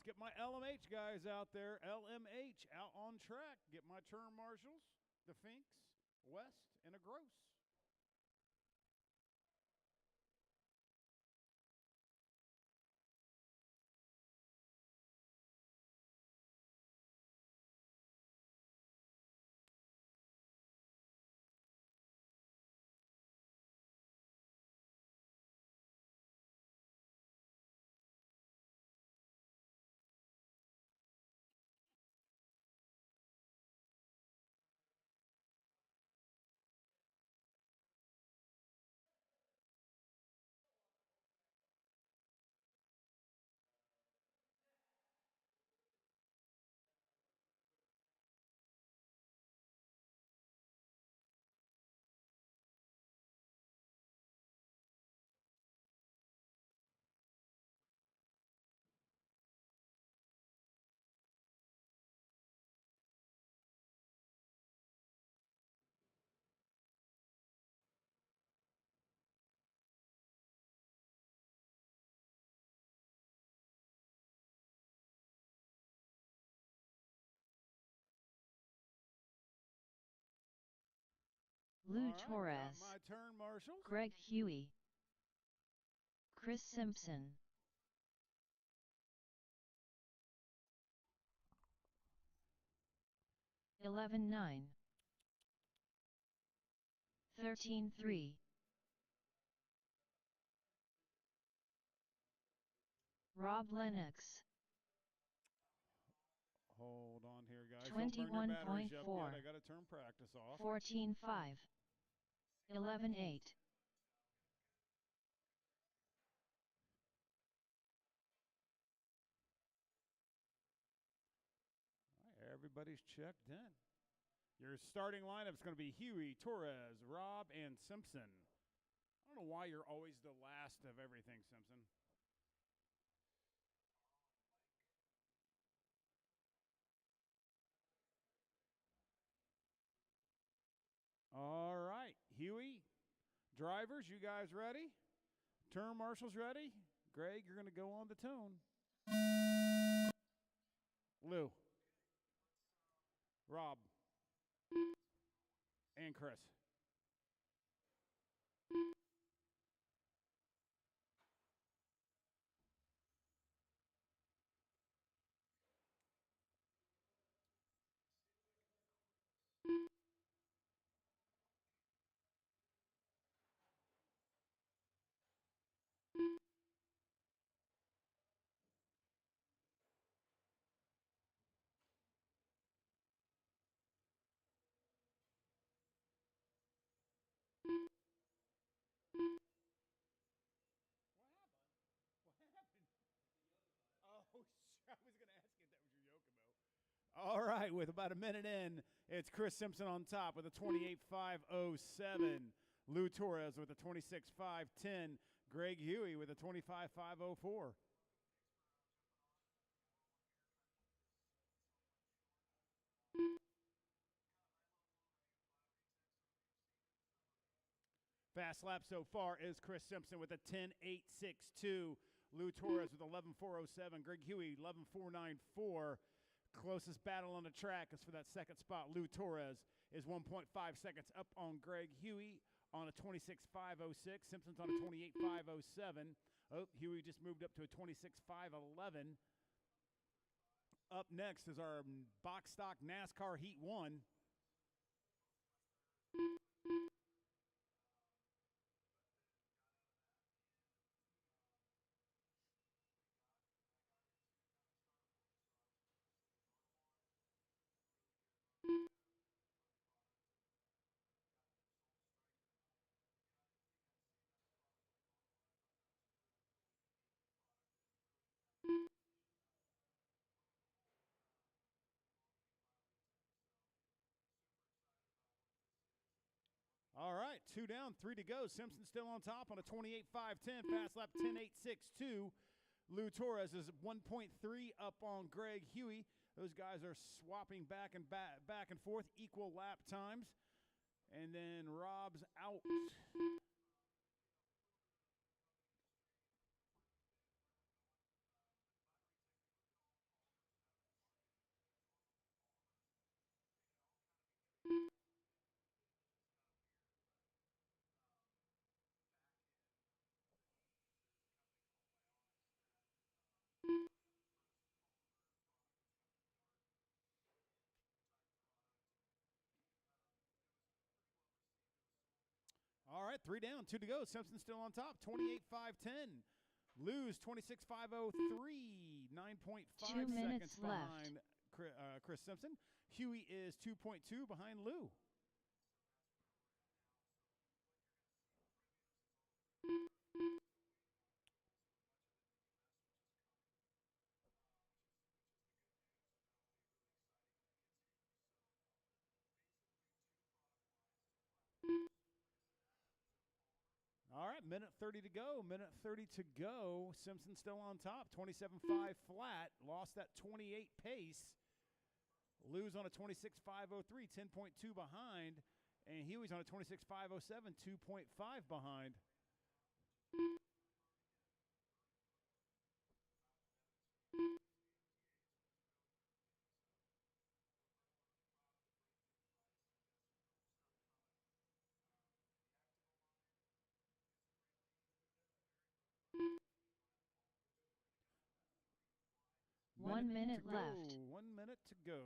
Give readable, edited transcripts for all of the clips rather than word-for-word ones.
Let's get my LMH guys out there. LMH out on track. Get my turn marshals, the Finks, West, and a Gross. Lou All right, Torres, got my turn marshals. Greg Huey, Chris Simpson, (11-9), 13-3, Rob Lennox, Hold on here, guys. Don't burn your batteries up yet. I got to turn practice off. 14-5, 11-8. All right, everybody's checked in. Your starting lineup is going to be Huey, Torres, Rob, and Simpson. I don't know why you're always the last of everything, Simpson. All right, Huey, drivers, you guys ready? Turn marshals ready? Greg, you're going to go on the tone. Lou, Rob, and Chris. What happened? Oh, I was going to ask if that was your Yokomo. All right, with about a minute in, it's Chris Simpson on top with a 28.507. Lou Torres with a 26.510. Greg Huey with a 25.504. Fast lap so far is Chris Simpson with a 10.862. Lou Torres with 11.407. Greg Huey, 11.494. Closest battle on the track is for that second spot. Lou Torres is 1.5 seconds up on Greg Huey on a 26.506. Simpson's on a 28.507. Oh, Huey just moved up to a 26.511. Up next is our box stock NASCAR Heat 1. All right, 2 down, 3 to go. Simpson still on top on a 28.510. Fast lap 10.862. Lou Torres is 1.3 up on Greg Huey. Those guys are swapping back and forth, equal lap times. And then Rob's out. right, 3 down, 2 to go. Simpson still on top, 28-5-10. Lose 26-5-03, 9.5 2 minutes seconds left. behind Chris Simpson. Huey is 2.2 behind Lou. All right, minute 30 to go. Minute 30 to go. Simpson still on top, 27-5 flat. Lost that 28 pace. Lou's on a 26-5-03, 10.2 behind. And Huey's on a 26-5-07, 2.5 behind. One minute to go. left. 1 minute to go.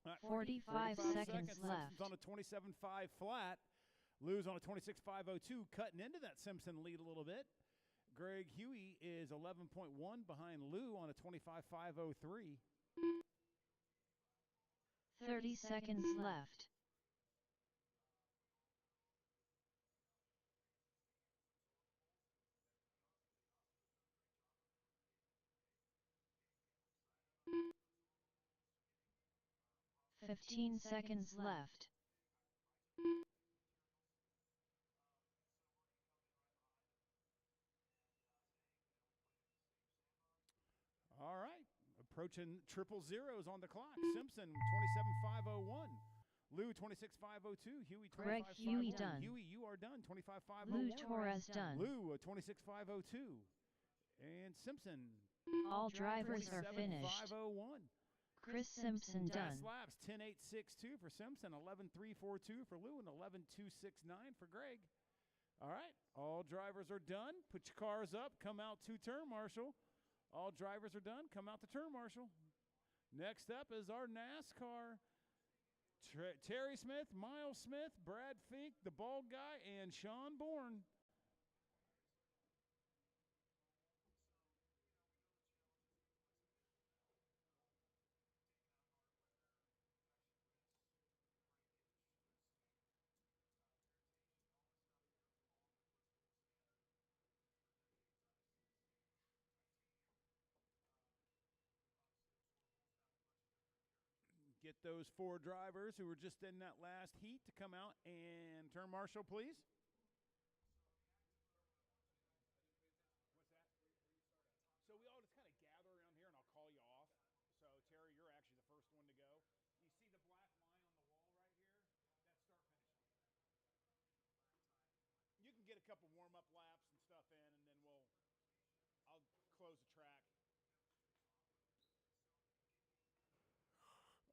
Right, 45 seconds left. Simpson's on a 27-5 flat. Lou's on a 26-5-02, cutting into that Simpson lead a little bit. Greg Huey is 11.1 behind Lou on a 25-5-03. 30 seconds left. Fifteen seconds left. All right, approaching triple zeros on the clock. Simpson 27-5-01. Lou 26-5-02. Huey 25-5-01. Greg Huey done. Huey, you are done. 25-5-01. Lou Torres done. Lou 26-5-02. And Simpson. All drivers are finished. 27-5-01. Chris Simpson done. Fast laps 10.862 for Simpson, 11.342 for Lou, and 11.269 for Greg. All right, all drivers are done. Put your cars up. Come out to turn marshal. All drivers are done. Come out to turn marshal. Next up is our NASCAR. Terry Smith, Miles Smith, Brad Fink, the bald guy, and Sean Bourne. Get those 4 drivers who were just in that last heat to come out and turn marshal, please. What's that? So we all just kind of gather around here, and I'll call you off. So, Terry, you're actually the first one to go. You see the black line on the wall right here? That's start-finish line. You can get a couple warm-up laps and stuff in, and then I'll close the track.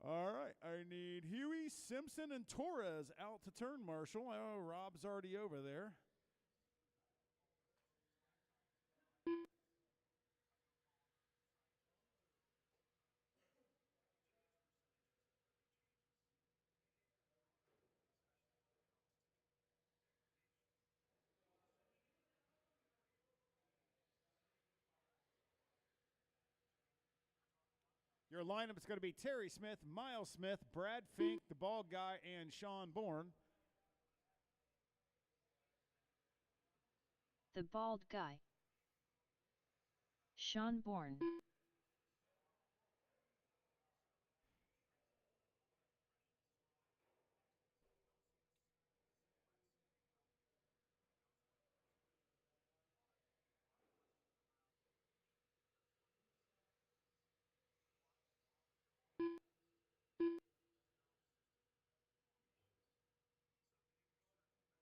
All right, I need Huey, Simpson, and Torres out to turn marshal. Oh, Rob's already over there. Your lineup is going to be Terry Smith, Miles Smith, Brad Fink, the bald guy, and Sean Bourne. The bald guy. Sean Bourne.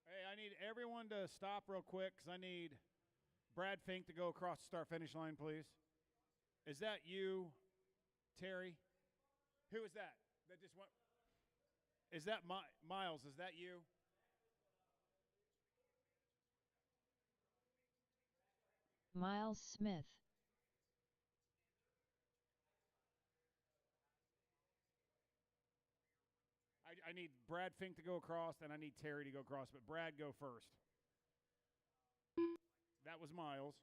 Hey, I need everyone to stop real quick because I need Brad Fink to go across the start-finish line, please. Is that you, Terry? Who is that? That just went. Is that Miles? Is that you? Miles Smith. I need Brad Fink to go across, and I need Terry to go across. But Brad, go first. That was Miles.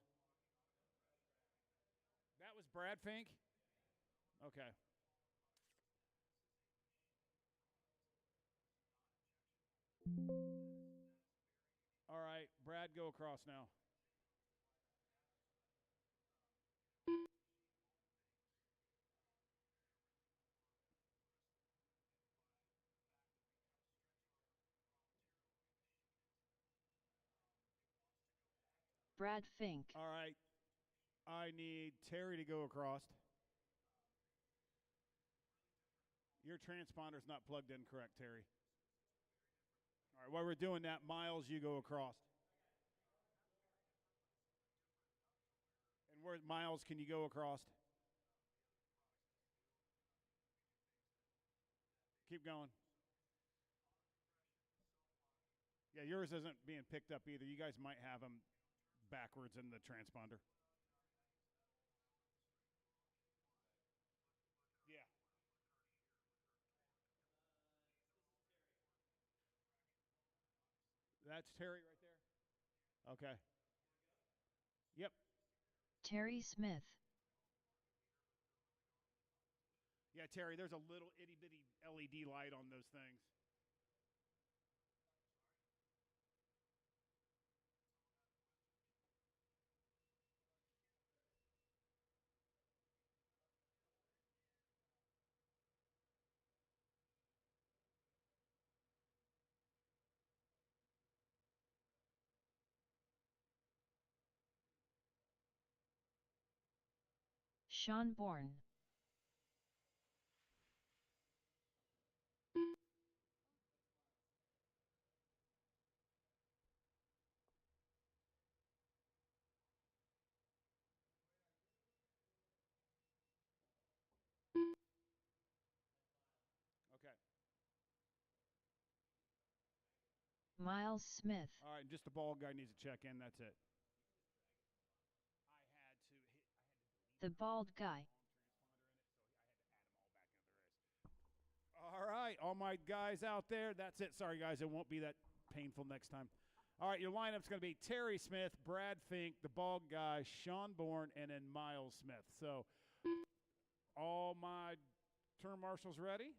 That was Brad Fink? Okay. All right, Brad, go across now. Brad Fink. All right, I need Terry to go across. Your transponder's not plugged in correct, Terry. All right, while we're doing that, Miles, you go across. And where, Miles, can you go across? Keep going. Yeah, yours isn't being picked up either. You guys might have them backwards in the transponder. Yeah. That's Terry right there? Okay. Yep. Terry Smith. Yeah, Terry, there's a little itty bitty LED light on those things. Sean Bourne. Okay. Miles Smith. All right, just the ball guy needs to check in. That's it. The bald guy. All right, all my guys out there, that's it. Sorry, guys, it won't be that painful next time. All right, your lineup's going to be Terry Smith, Brad Fink, the bald guy, Sean Bourne, and then Miles Smith. So all my term marshals ready?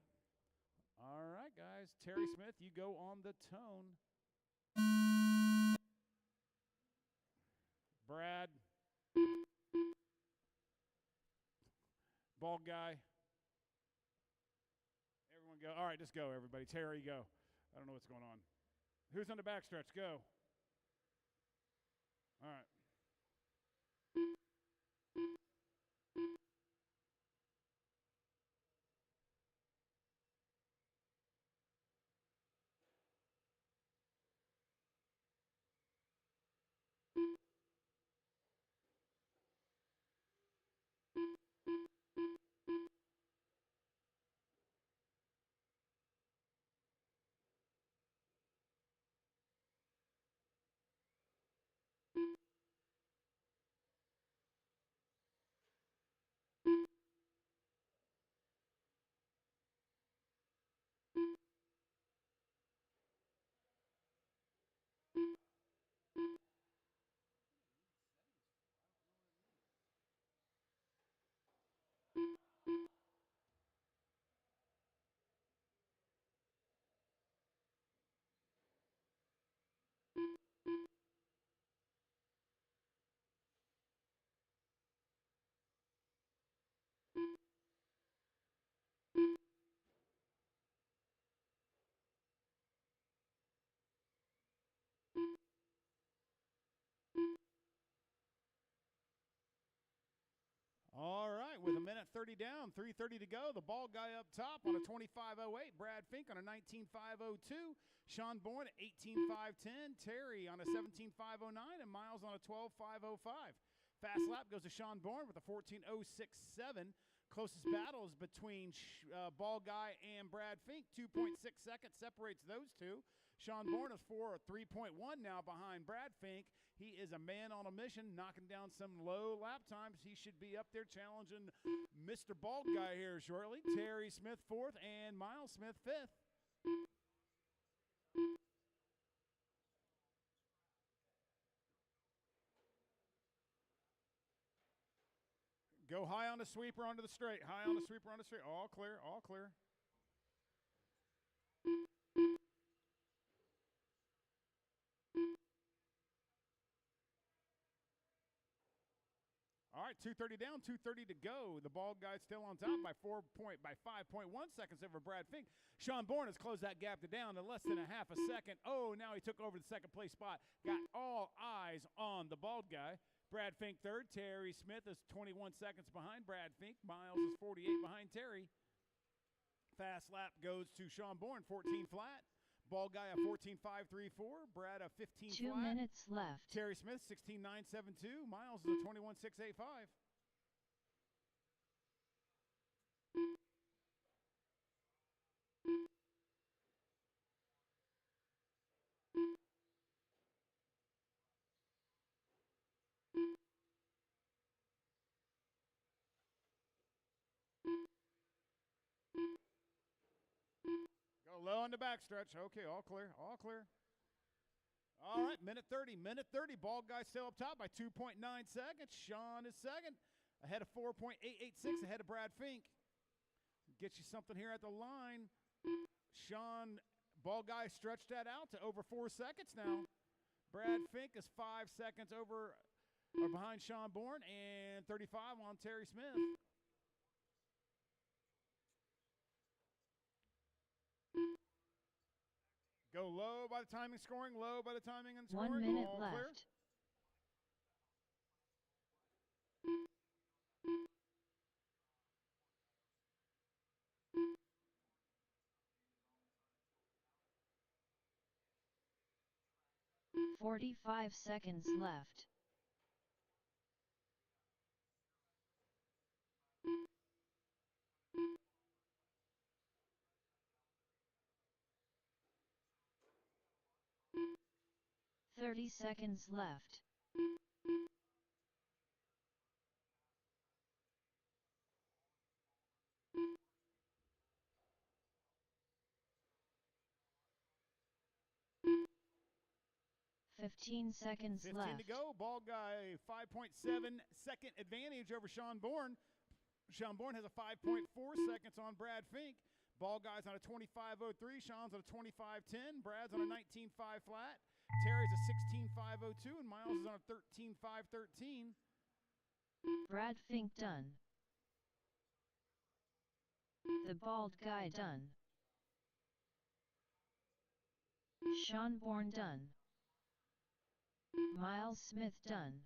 All right, guys. Terry Smith, you go on the tone. Brad, bald guy. Everyone go. All right, just go, everybody. Terry, go. I don't know what's going on. Who's on the backstretch? Go. All right. All right, with a minute 30 down, 3:30 to go. The ball guy up top on a 25:08. Brad Fink on a 19:5:02. Sean Bourne at 18:5:10. Terry on a 17:5:09, and Miles on a 12:5:05. Fast lap goes to Sean Bourne with a 14:067. Closest battle is between ball guy and Brad Fink. 2.6 seconds separates those two. Sean Bourne is 3.1 now behind Brad Fink. He is a man on a mission, knocking down some low lap times. He should be up there challenging Mr. Bald Guy here shortly. Terry Smith 4th and Miles Smith 5th. Go high on the sweeper onto the straight. High on the sweeper on the straight. All clear, all clear. All right, 2:30 down, 2:30 to go. The Bald Guy's still on top by 5.1 seconds over Brad Fink. Sean Bourne has closed that gap down to less than a half a second. Oh, now he took over the second place spot. Got all eyes on the Bald Guy. Brad Fink 3rd. Terry Smith is 21 seconds behind Brad Fink. Miles is 48 behind Terry. Fast lap goes to Sean Bourne, 14 flat. Bald Guy a 14.534. Brad a 15 2 flat. minutes left. Terry Smith 16.972. Miles is a 21.685. Go low on the backstretch. Okay, all clear, all clear. All right, minute 30. Bald Guy still up top by 2.9 seconds. Sean is 2nd, ahead of 4.886, ahead of Brad Fink. Get you something here at the line. Sean, Bald Guy stretched that out to over 4 seconds now. Brad Fink is 5 seconds over or behind Sean Bourne and 35 on Terry Smith. Go low by the timing scoring, low by the timing and scoring. 1 minute all left. Clear. 45 seconds left. Thirty seconds left. Fifteen seconds 15 left. to go. Bald Guy 5.7 second advantage over Sean Bourne. Sean Bourne has a 5.4 seconds on Brad Fink. Bald Guy's on a 25.03. Sean's on a 25.10. Brad's on a 19.5 flat. Terry's a 16.502 and Miles is on a 13.513. Brad Fink done. The Bald Guy done. Sean Bourne done. Miles Smith done.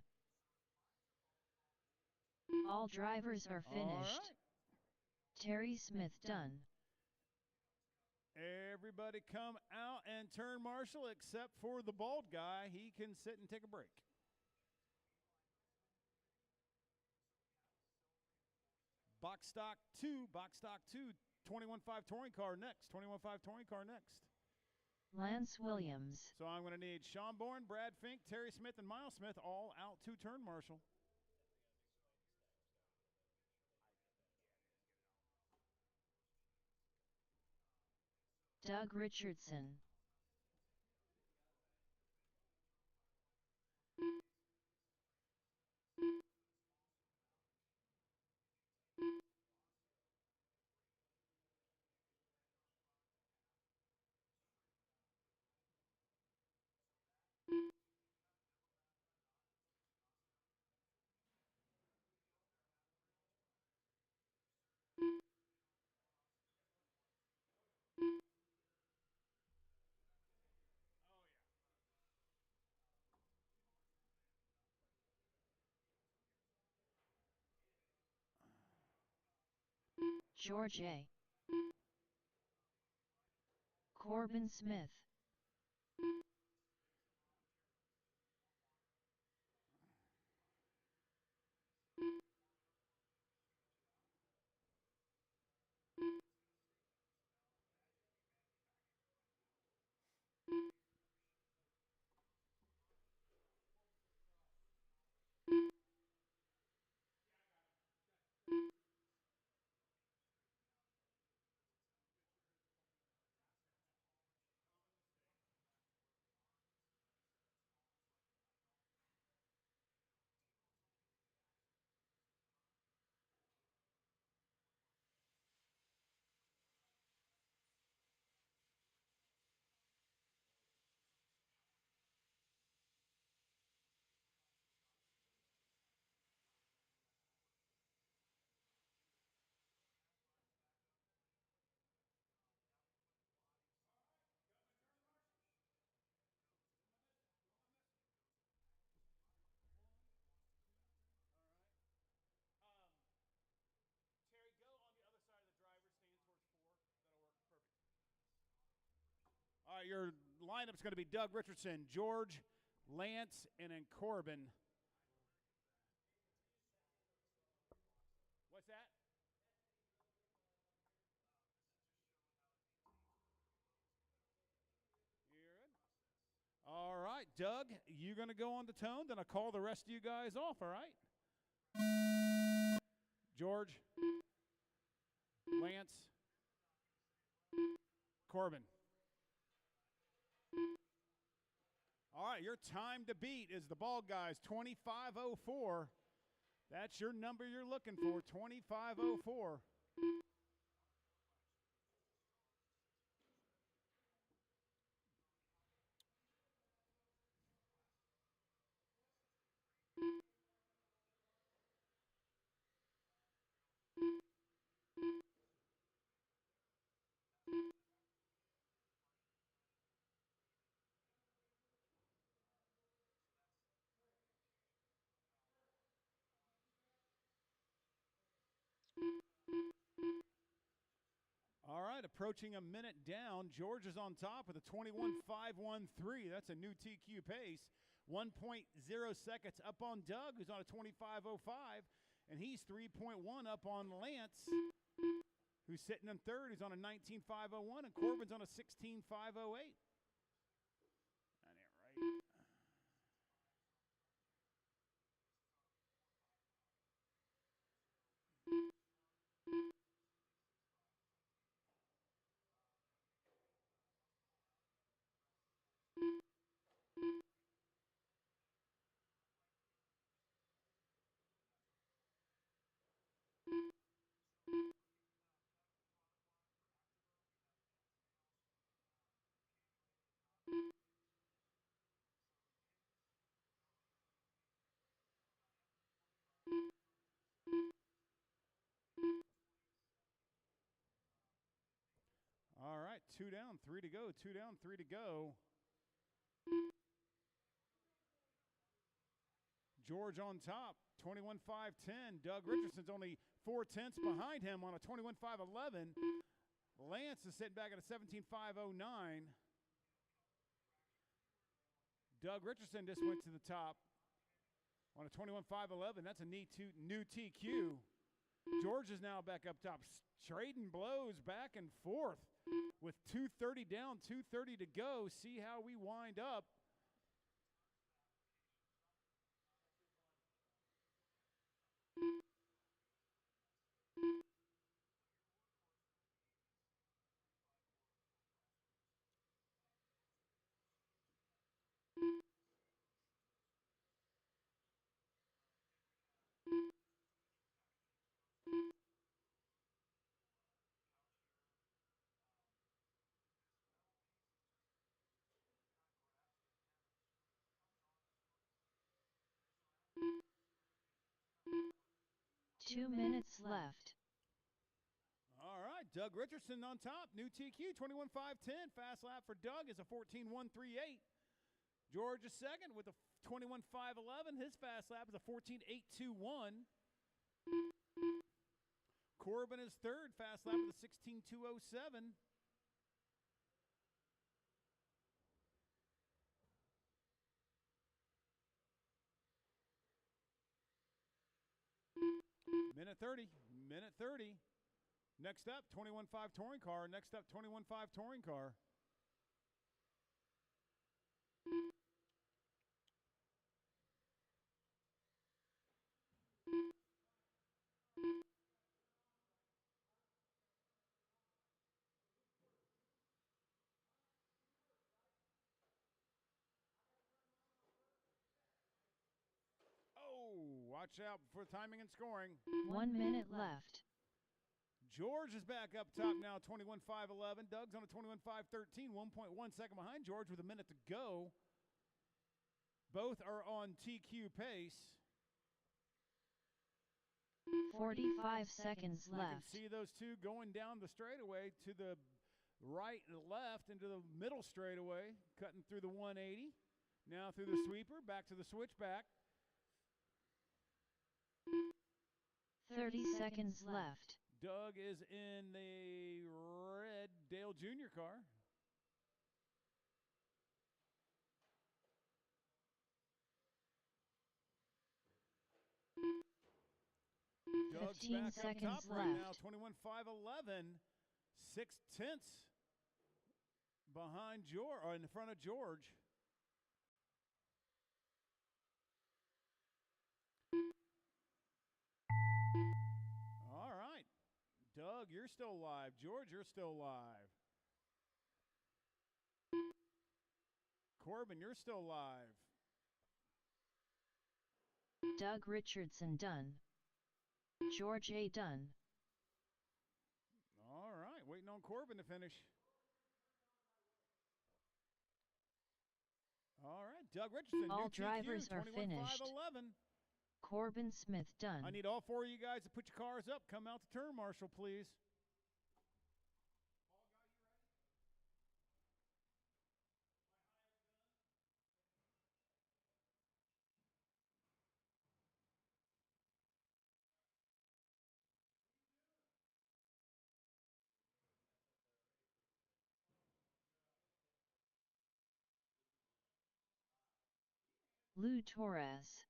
All drivers are finished. All right. Terry Smith done. Everybody come out and turn marshal except for the Bald Guy. He can sit and take a break. Box stock 2, 21.5 touring car next, 21.5 touring car next. Lance Williams. So I'm going to need Sean Bourne, Brad Fink, Terry Smith, and Miles Smith all out to turn marshal. Doug Richardson. George A. Corbin Smith. right, your lineup's going to be Doug Richardson, George, Lance, and then Corbin. What's that? You're good. All right, Doug, you're going to go on the tone, then I'll call the rest of you guys off, all right? George, Lance, Corbin. All right, your time to beat is the ball guys, 25:04. That's your number you're looking for, 25:04. All right, approaching a minute down. George is on top with a 21.513. That's a new TQ pace. 1.0 seconds up on Doug, who's on a 25.05. And he's 3.1 up on Lance, who's sitting in third. He's on a 19.501. And Corbin's on a 16.508. That ain't right. All right, 2 down, 3 to go. 2 down, 3 to go. George on top, 21.510. Doug Richardson's only 0.4 behind him on a 21.511. Lance is sitting back at a 17.509. Doug Richardson just went to the top on a 21.511. That's a new TQ. George is now back up top, trading blows back and forth with 2:30 down, 2:30 to go. See how we wind up. Two minutes left. All right, Doug Richardson on top. New TQ, 21.510. Fast lap for Doug is a 14.138. George is second with a 21.511. His fast lap is a 14.821. Corbin is third. Fast lap with a 16.207. Minute 30. Minute 30. Next up, 21.5 touring car. Next up, 21.5 touring car. Oh, watch out for timing and scoring. 1 minute left. George is back up top now, 21.511. Doug's on a 21.513, 1.1 second behind George with a minute to go. Both are on TQ pace. 45 seconds You can left. see those two going down the straightaway to the right and left into the middle straightaway, cutting through the 180. Now through the sweeper, back to the switchback. 30 seconds left. Doug is in the red Dale Jr. car. Doug's 15 back up seconds top right now, left. 21-5-11, 6/10 behind George, or in front of George. All right, Doug, you're still live. George, you're still live. Corbin, you're still live. Doug Richardson done. George A. done. All right, waiting on Corbin to finish. All right, Doug Richardson. All new drivers TQ, are finished. 21-5-11. Corbin Smith done. I need all four of you guys to put your cars up. Come out to turn marshal, please. Lou Torres.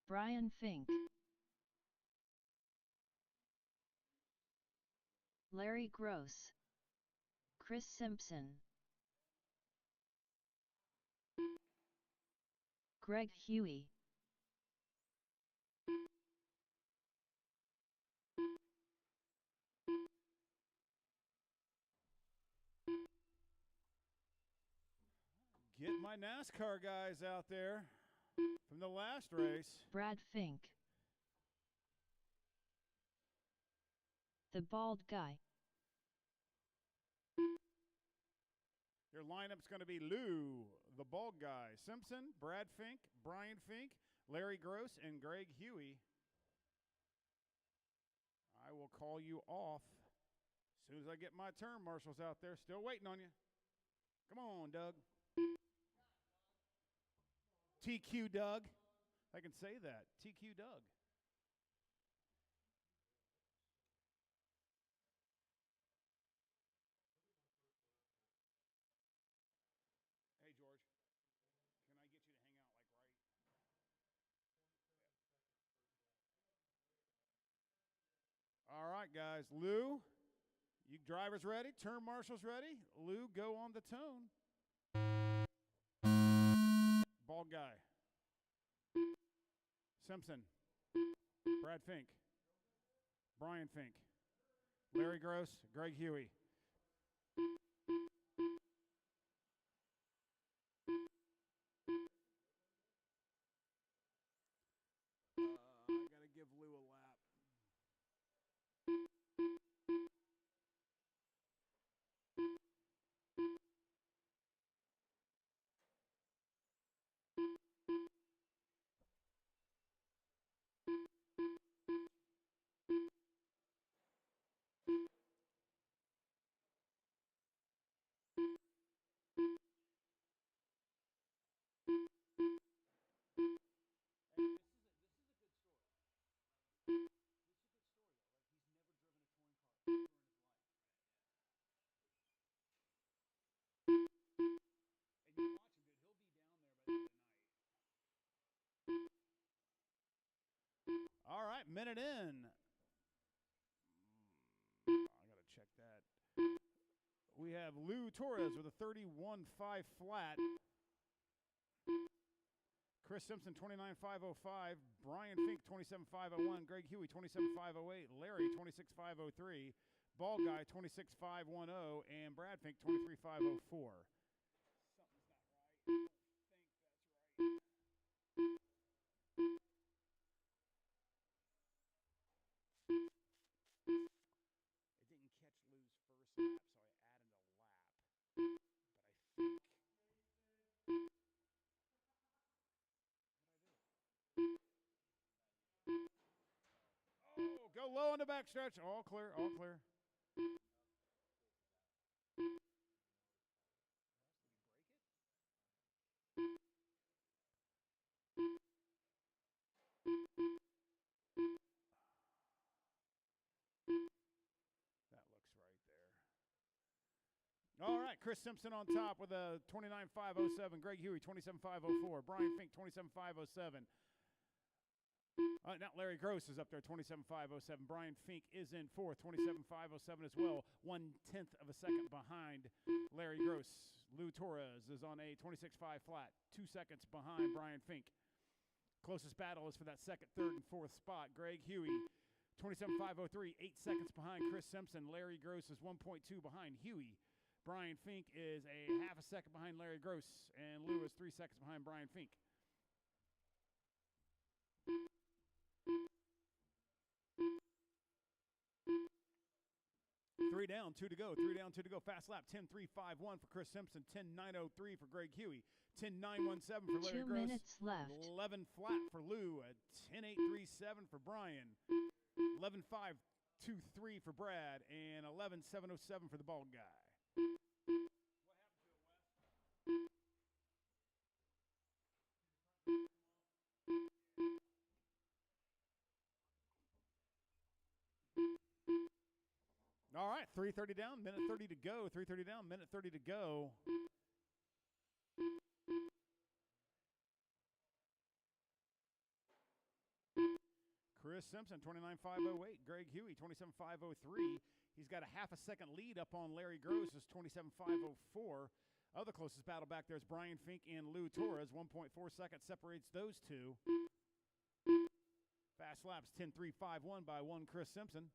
Brian Fink. Larry Gross. Chris Simpson. Greg Huey. Get my NASCAR guys out there from the last race. Brad Fink. The bald guy. Your lineup's going to be Lou, the bald guy, Simpson, Brad Fink, Brian Fink, Larry Gross, and Greg Huey. I will call you off as soon as I get my turn marshals out there. Still waiting on you. Come on, Doug. TQ Doug. I can say that. TQ Doug. Hey, George. Can I get you to hang out like right? All right, guys. Lou, you drivers ready? Turn marshals ready? Lou, go on the tone. Bald guy. Simpson. Brad Fink. Brian Fink. Larry Gross. Greg Huey. I got to give Lou a lap. All right, minute in. I got to check that. We have Lou Torres with a 31.5 flat. Chris Simpson, 29.505. Brian Fink, 27.501. Greg Huey, 27.508. Larry, 26.503. Ball Guy, 26.510. And Brad Fink, 23.504. Go low on the backstretch. All clear, all clear. All right, Chris Simpson on top with a 29.507. Greg Huey, 27.504. Brian Fink, 27.507. Now Larry Gross is up there, 27.507. Brian Fink is in fourth, 27.507 as well. 1/10 of a second behind Larry Gross. Lou Torres is on a 26.5 flat, 2 seconds behind Brian Fink. Closest battle is for that second, third, and fourth spot. Greg Huey, 27.503, 8 seconds behind Chris Simpson. Larry Gross is 1.2 behind Huey. Brian Fink is a half a second behind Larry Gross, and Lou is 3 seconds behind Brian Fink. Three down, two to go. Fast lap, 10.351 for Chris Simpson, 10.903 for Greg Huey, 10.917 for Larry 2 Gross. minutes left. 11 flat for Lou, 10.837 for Brian, 11.523 for Brad, and 11.707 for the bald guy. All right, 3:30 down, minute 30 to go. 3:30 down, minute 30 to go. Chris Simpson, 29.508. Greg Huey, 27.503. He's got a half a second lead up on Larry Gross, 27.504. Other closest battle back there is Brian Fink and Lou Torres. 1.4 seconds separates those two. Fast laps, 10.351 by one Chris Simpson.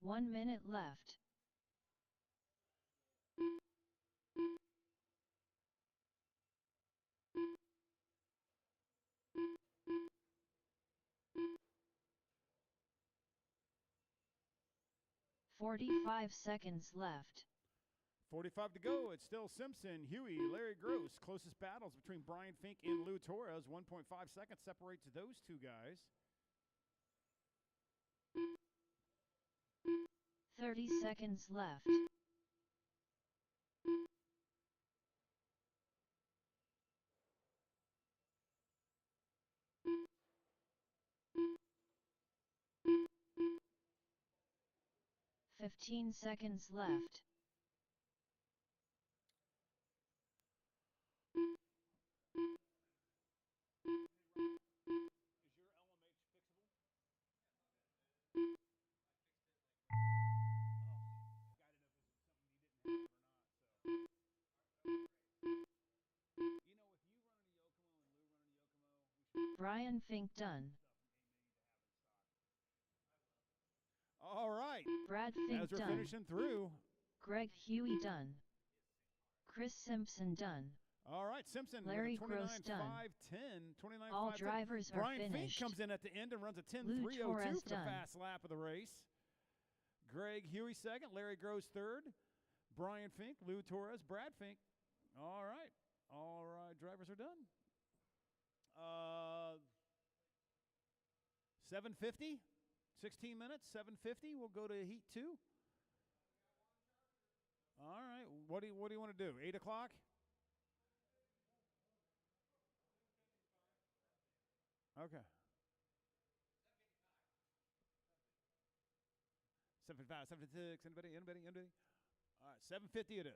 1 minute left. "45 seconds left. 45 to go. It's still Simpson, Huey, Larry Gross. Closest battles between Brian Fink and Lou Torres. 1.5 seconds separates those two guys. 30 seconds left. "15 seconds left. Brian Fink done. All right. Brad Fink As we're done. finishing through. Greg Huey done. Chris Simpson done. All right, Simpson. Larry with a Gross done. 29.510. All drivers are Brian Fink finished. comes in at the end and runs a Lou 10.302 Torres for the done. fast lap of the race. Greg Huey second. Larry Gross third. Brian Fink, Lou Torres, Brad Fink. All right. All right, drivers are done. 7:50, 16 minutes, 7:50. We'll go to heat 2. All right. What do you want to do? 8 o'clock? Okay. 7:55, 7:56. Anybody? All right. 7:50 it is.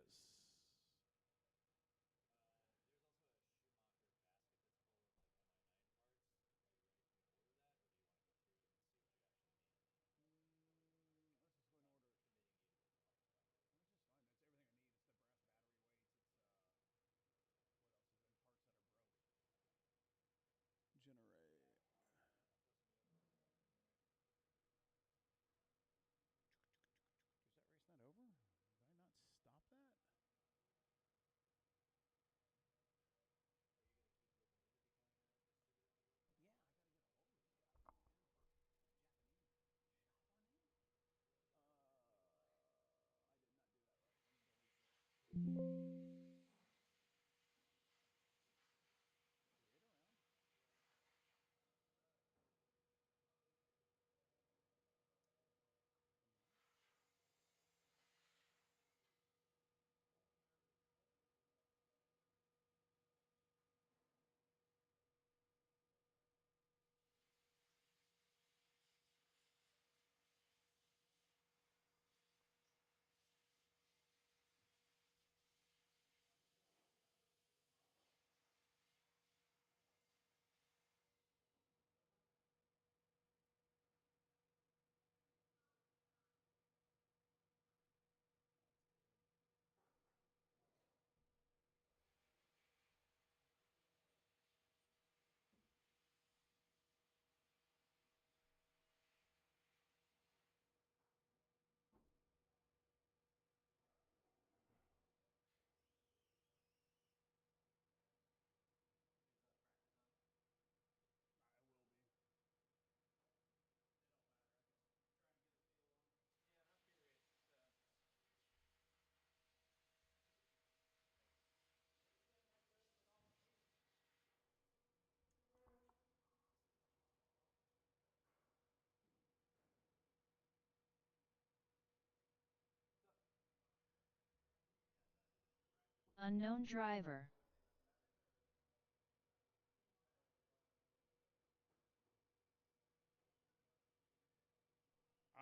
Unknown driver.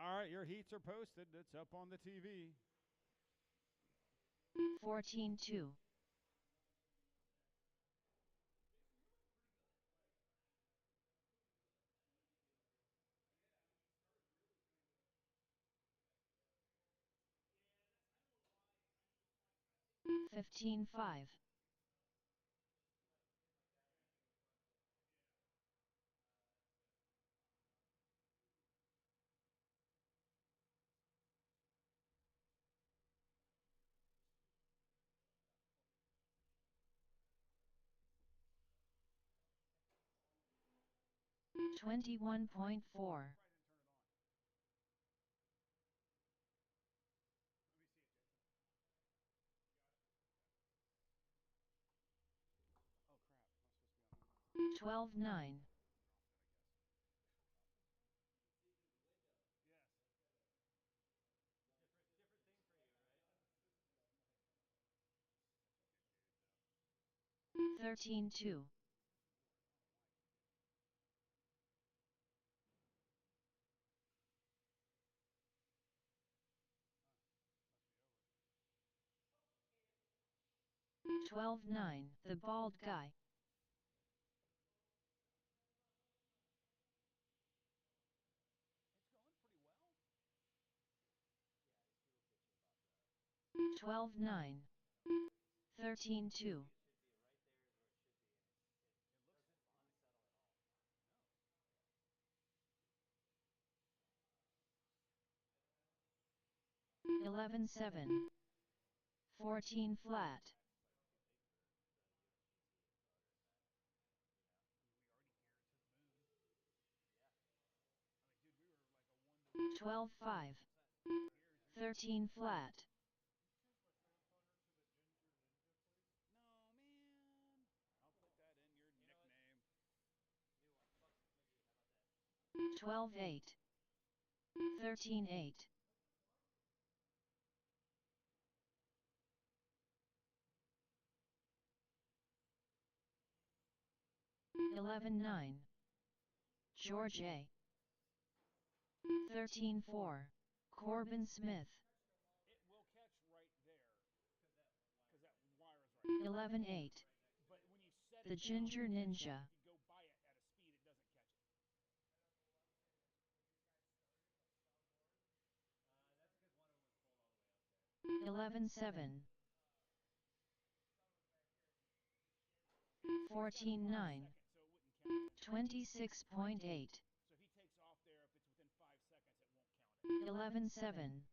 All right, your heats are posted. It's up on the TV. 14-2. $15-5. 21.4. Oh, crap. 12-9. Yes. 13-2. 12-9. The bald guy. It's going pretty well. 12-9. 13-2. 11-7. 14 flat. I mean, dude, we were like a 12-5. 13 flat. No, man. I'll put that in your nickname. 12-8. 13-8. 11-9. George A. 13-4. Corbin Smith. It will catch right there. Because that wire is right. 11-8. But when you set The it Ginger down, Ninja. if you go by it at a speed, it doesn't catch it. 11-7. 14-9. 26.8. So if he takes off there, if it's within 5 seconds, it won't count it. 11-7.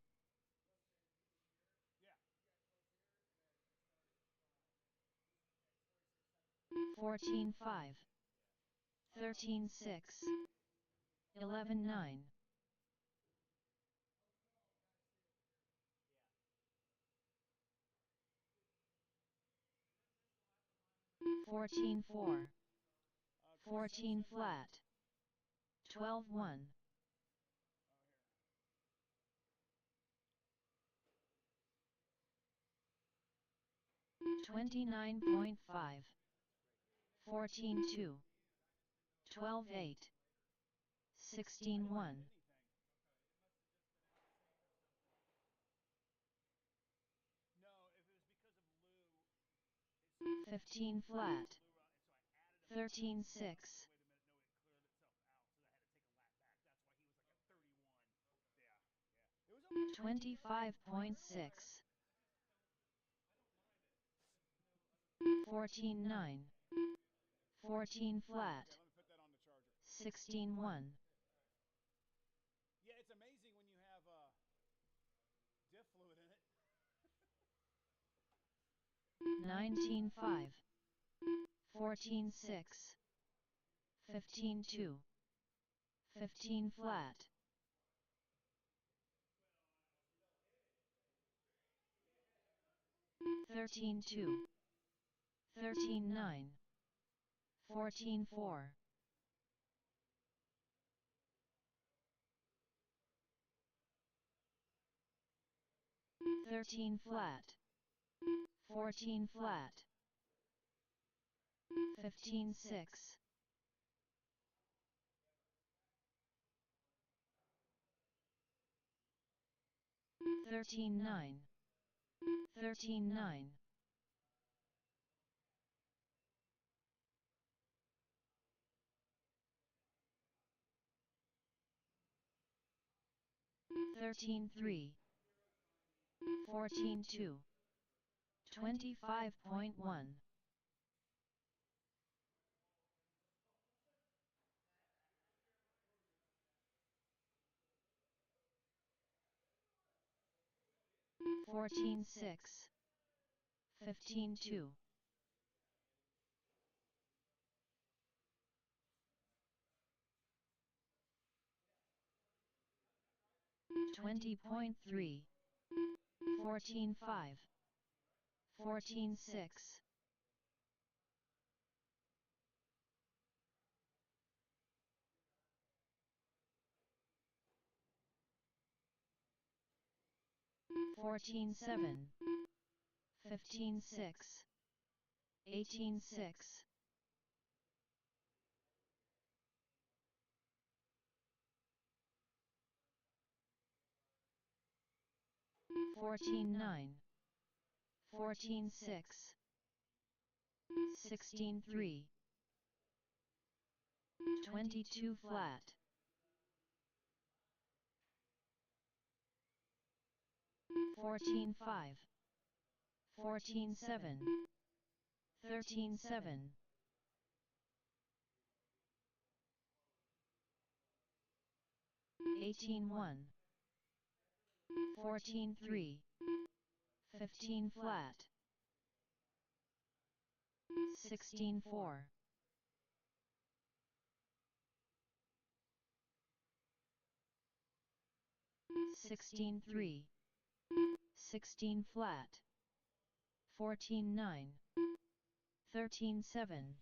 Yeah. 14-5. 13-6. 11-9. 14-4. 14 flat. 12-1. 29.5. 14-2. 12-8. 16-1. 15 flat. 13-6. Yeah. 25.6. 14-9. 14 flat. Okay, let me put that on the charger. 16-1. Yeah, it's amazing when you have diff fluid in it. 19-5. 14-6. 15-2. 15 flat. 13-2. 13-9. 14-4. 13 flat. 14 flat, 15-6, 13-9, 13-9, 13-3, 14-2, 25.1, 14-6, 15-2, 20.3, 14-5, 14-6, 14-7, 15-6, 18-6, 14-9, 14-6, 16-3, 22 flat, 14-5, 14-7, 13-7, 18-1, 14-3, 15 flat, 16-4, 16-3, 16 flat, 14-9, 13-7,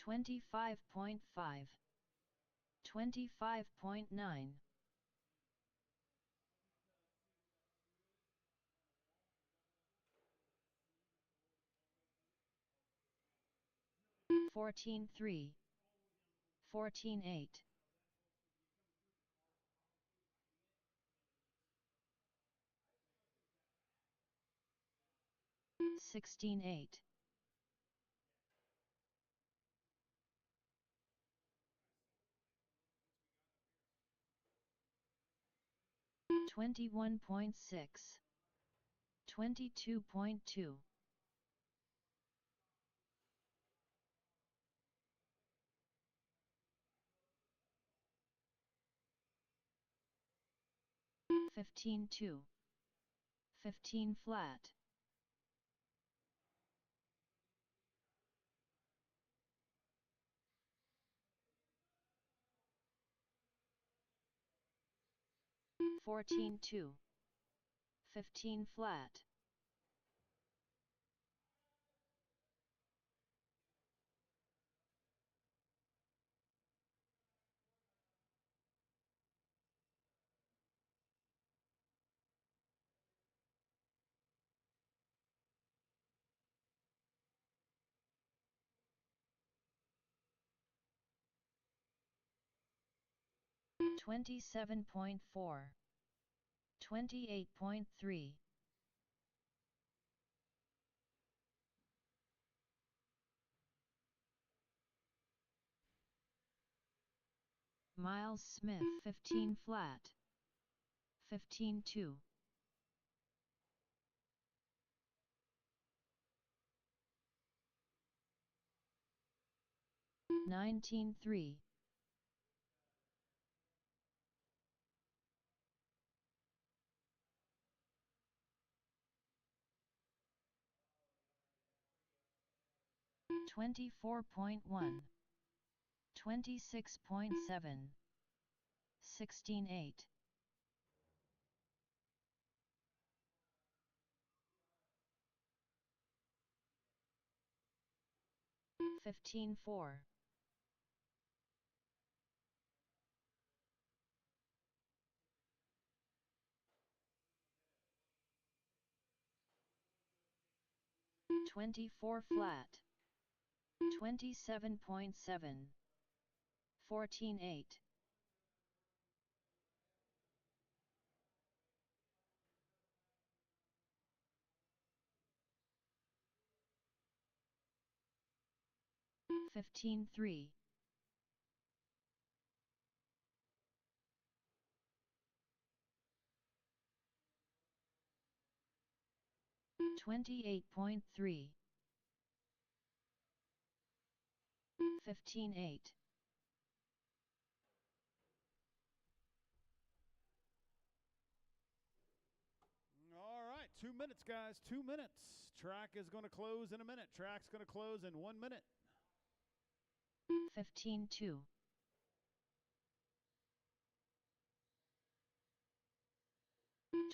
25.5, 25.9, 14-3, 14-8, 16-8, 21.6, 22.2, 15-2, 15 flat, 14-2, 15 flat, 27.4, 28.3, Miles Smith 15 flat, 15-2, 19-3, 24.1, 26.7, 16-8, 15-4. 24 flat. 27.7. 14-8. 15-3. 28.3. 15-8. All right, 2 minutes, guys. 2 minutes. Track is going to close in a minute. Track's going to close in 1 minute. 15-2.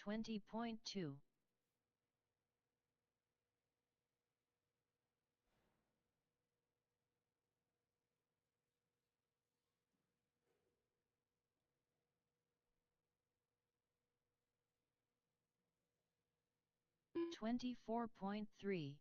20.2. 24.3.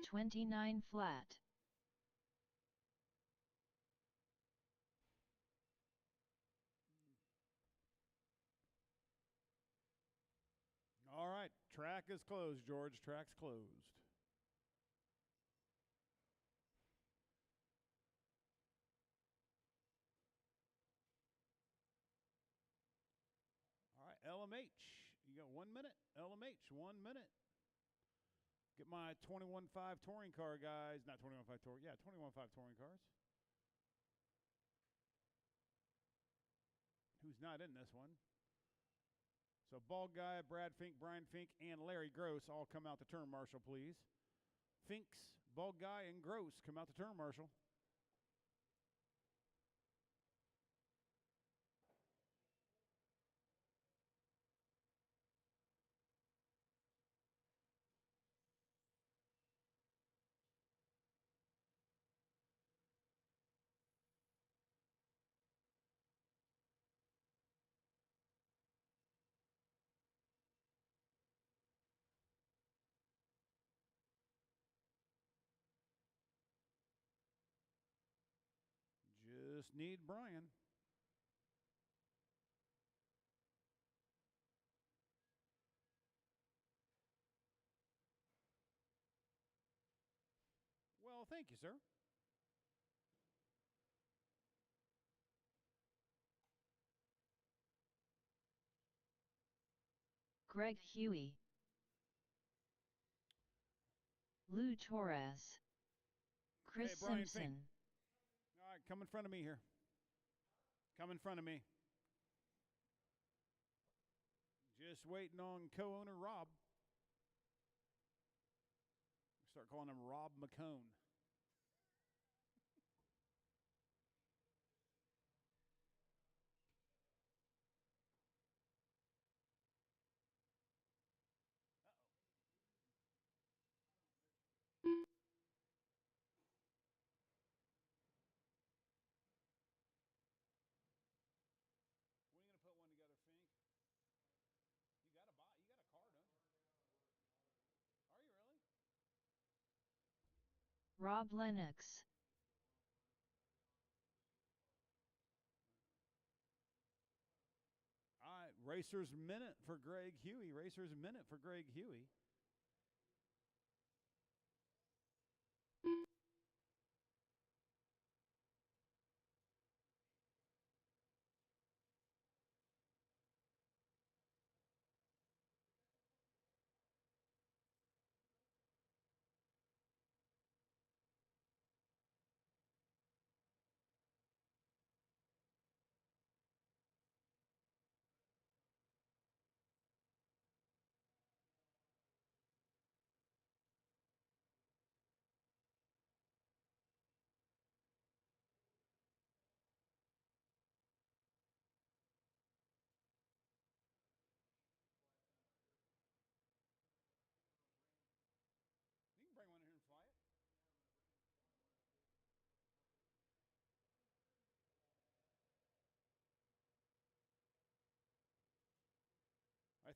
29 flat. All right, track is closed, George. Track's closed. All right, LMH. You got 1 minute. LMH, 1 minute. Get my 21.5 touring car, guys. Not 21.5 touring. Yeah, 21.5 touring cars. Who's not in this one? So Bald Guy, Brad Fink, Brian Fink, and Larry Gross all come out to turn marshal, please. Finks, Bald Guy, and Gross come out to turn marshal. Just need Brian. Well, thank you, sir. Greg Huey. Lou Torres. Chris Hey, Brian Simpson. Fink. All right, come in front of me here. Come in front of me. Just waiting on co-owner Rob. Start calling him Rob McCone. When are you gonna put one together, Fink? You got a car, don't you? Are you really? Rob Lennox. All right, Racer's Minute for Greg Huey. Racer's Minute for Greg Huey.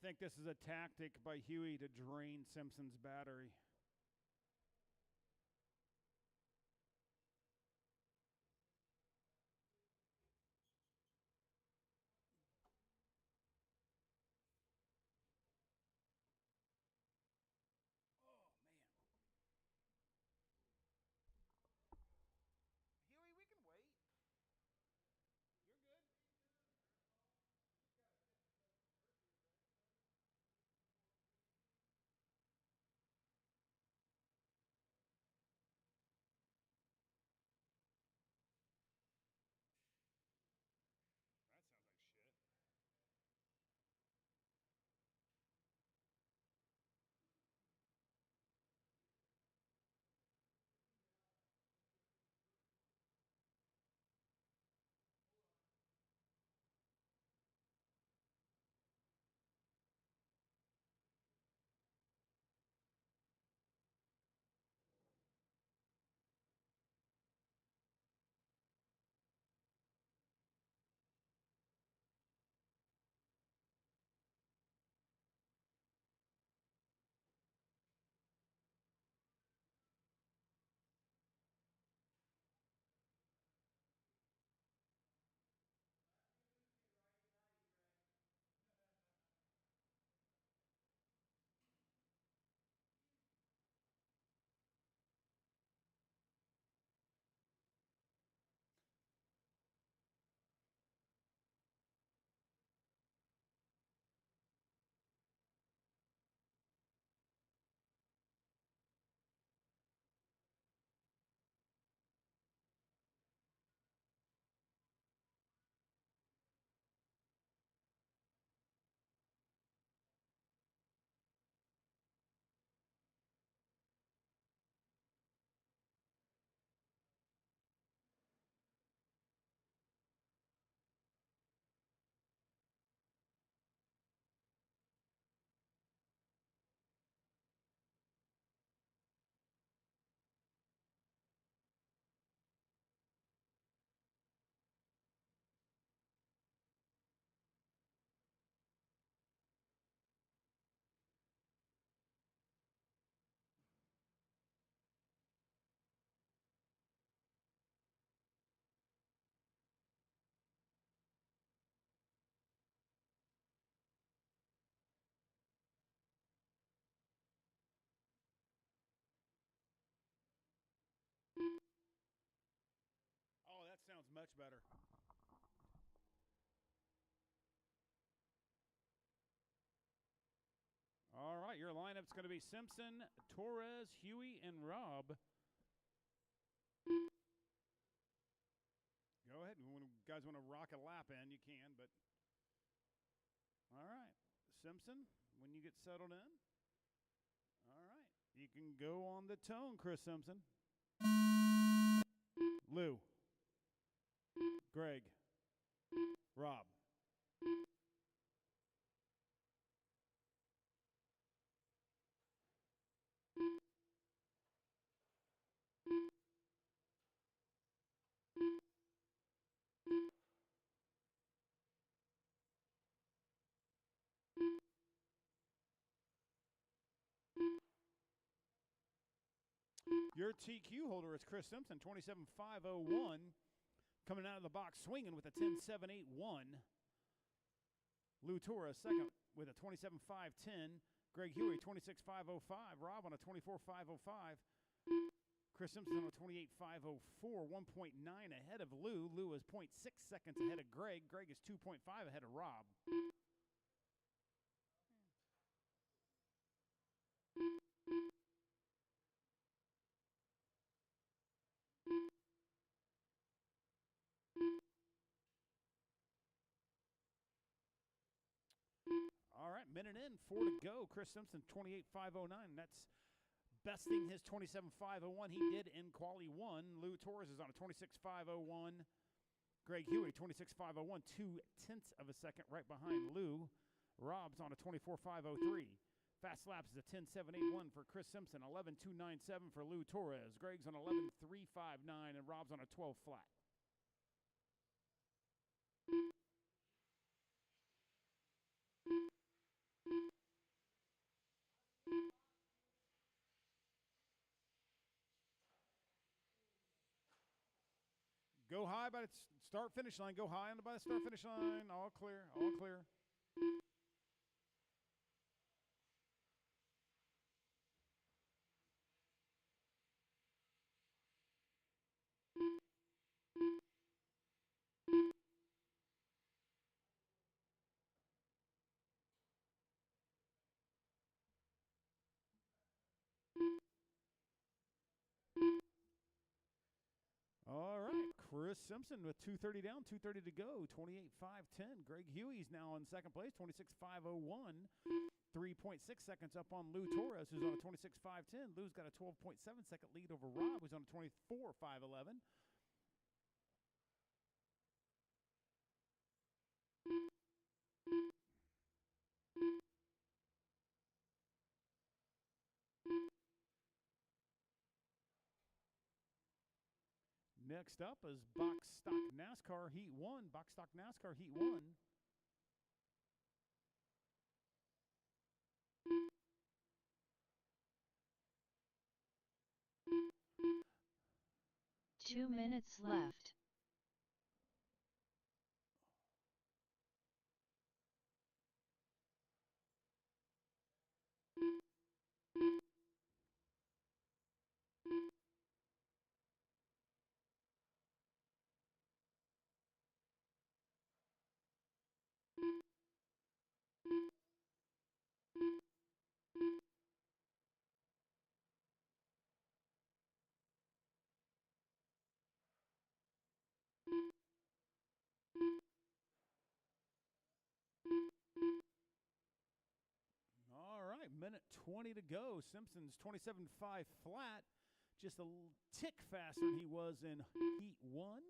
think this is a tactic by Huey to drain Simpson's battery. Oh, that sounds much better. All right, your lineup's going to be Simpson, Torres, Huey, and Rob. Go ahead. When you guys want to rock a lap in, you can, but all right. Simpson, when you get settled in. All right. You can go on the tone, Chris Simpson. Lou. Greg. Rob. Your TQ holder is Chris Simpson, 27,501. Coming out of the box swinging with a 10.781. Lou Torres second with a 27.510. Greg Huey, 26.505. Rob on a 24.505. Chris Simpson on a 28.504. 1.9 ahead of Lou. Lou is 0.6 seconds ahead of Greg. Greg is 2.5 ahead of Rob. All right, minute in, 4 to go. Chris Simpson, 28.509. That's besting his 27.501 he did in quali 1. Lou Torres is on a 26.501. Greg Huey, 26.501, 0.2 of a second right behind Lou. Rob's on a 24.503. Fast laps is a 10.781 for Chris Simpson, 11.297 for Lou Torres. Greg's on 11.359, and Rob's on a 12 flat. Go high by the start finish line. Go high by the start finish line. All clear. All clear. All right, Chris Simpson with 2:30 down, 2:30 to go, 28.510. Greg Huey's now in second place, 26.501. 3.6 seconds up on Lou Torres, who's on a 26.510. Lou's got a 12.7-second lead over Rob, who's on a 24.511. Next up is Box Stock NASCAR Heat 1. Box Stock NASCAR Heat 1. 2 minutes left. All right, minute 20 to go. Simpson's 27.5 flat, just a tick faster than he was in Heat 1.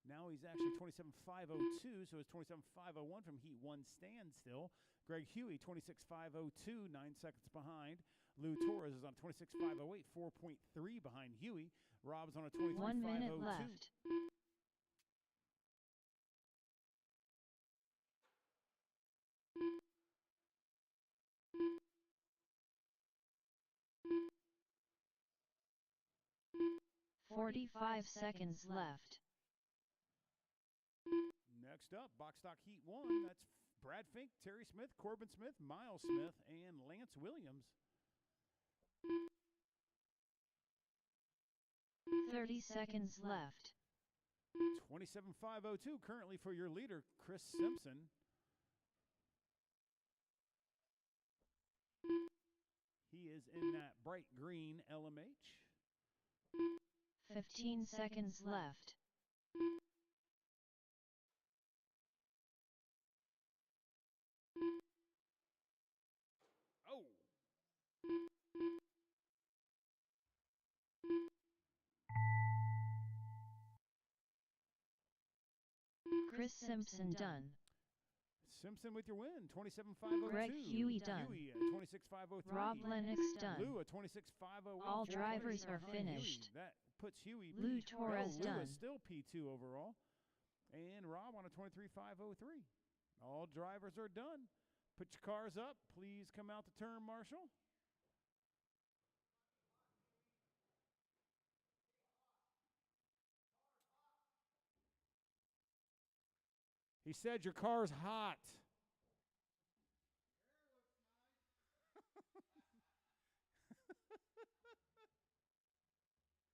Now he's actually 27.502, so it's 27.501 from Heat 1 standstill. Greg Huey, 26.502, 9 seconds behind. Lou Torres is on 26.508, 4.3 behind Huey. Rob's on a 23.502. 1 minute left. .45 seconds left. Next up, Box Stock Heat 1. That's Brad Fink, Terry Smith, Corbin Smith, Miles Smith, and Lance Williams. 30 seconds left. 27.502 currently for your leader, Chris Simpson. He is in that bright green LMH. 15 seconds left. Oh! Chris Simpson done. Simpson with your win, 27.502. Greg Huey done. Huey at 26.503. Rob Lennox done. Lou at 26.508. All drivers are finished. That puts Huey. Lou Torres Lou done. is still P2 overall. And Rob on a 23.503. All drivers are done. Put your cars up. Please come out to turn, Marshall. He said your car's hot.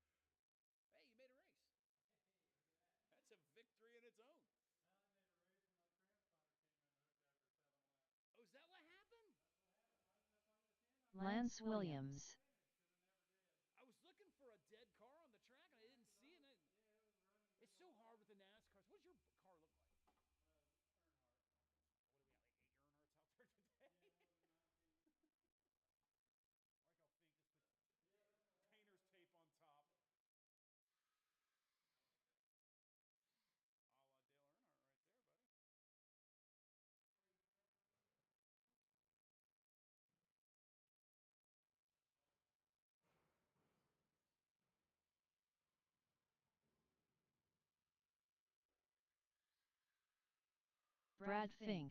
Hey, you made a race. That's a victory in its own. Oh, is that what happened? Lance Williams. I was looking for a dead car on the track and I didn't see it. It's so hard with the NASCARs. What does your car look like? What do we got, like 8 Earnhardts out there today? Painter's tape on top. A la Dale Earnhardt right there, buddy. Brad Fink.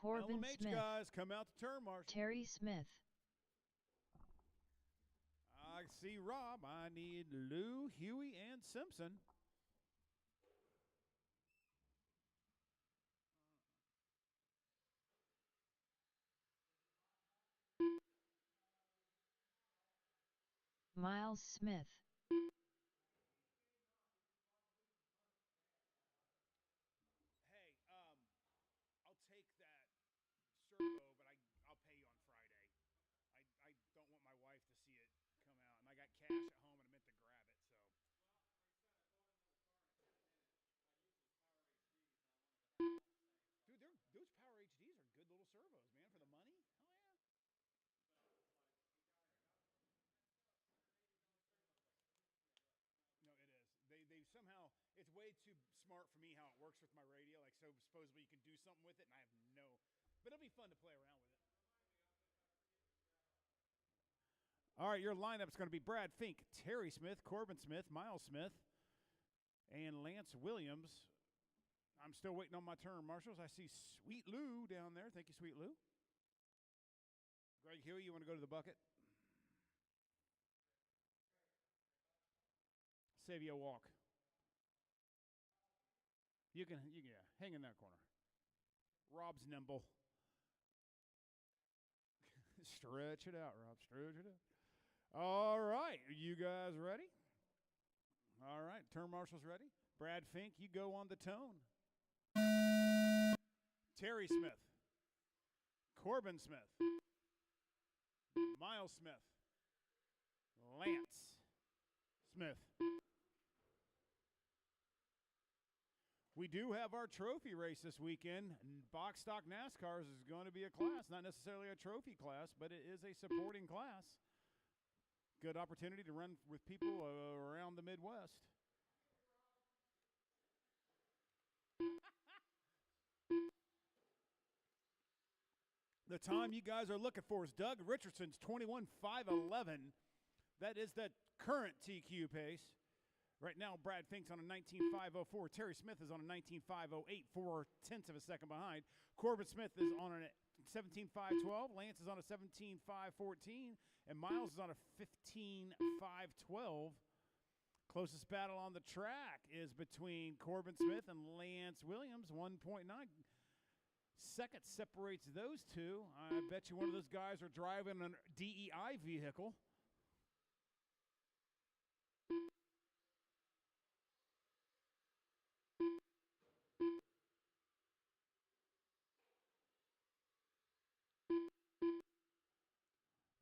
Corbin LMH Smith, guys, come out to turn, Marshall. Terry Smith, I see Rob. I need Lou, Huey, and Simpson. Miles Smith, Hey, I'll take that servo, but I'll pay you on Friday. I don't want my wife to see it come out, and I got cash at home, and I meant to grab it. So, dude, those Power HDs are good little servos, man, for the money. Hell yeah. No, it is. They somehow it's way too smart for me how it works with my radio. Like, so supposedly you can do something with it, and I have no. But it'll be fun to play around with it. All right, your lineup's going to be Brad Fink, Terry Smith, Corbin Smith, Miles Smith, and Lance Williams. I'm still waiting on my turn, Marshalls. I see Sweet Lou down there. Thank you, Sweet Lou. Greg Huey, you want to go to the bucket? Save you a walk. You can yeah, hang in that corner. Rob's nimble. Stretch it out, Rob. Stretch it out. All right. Are you guys ready? All right. Turn marshals ready. Brad Fink, you go on the tone. Terry Smith. Corbin Smith. Miles Smith. Lance Smith. We do have our trophy race this weekend. Box Stock NASCARs is going to be a class, not necessarily a trophy class, but it is a supporting class. Good opportunity to run with people around the Midwest. The time you guys are looking for is Doug Richardson's 21.511. That is the current TQ pace. Right now, Brad Fink's on a 19.504. Terry Smith is on a 19.508, 4/10 of a second behind. Corbin Smith is on a 17.512. Lance is on a 17.514. And Miles is on a 15.512. Closest battle on the track is between Corbin Smith and Lance Williams, 1.9 seconds separates those two. I bet you one of those guys are driving a DEI vehicle.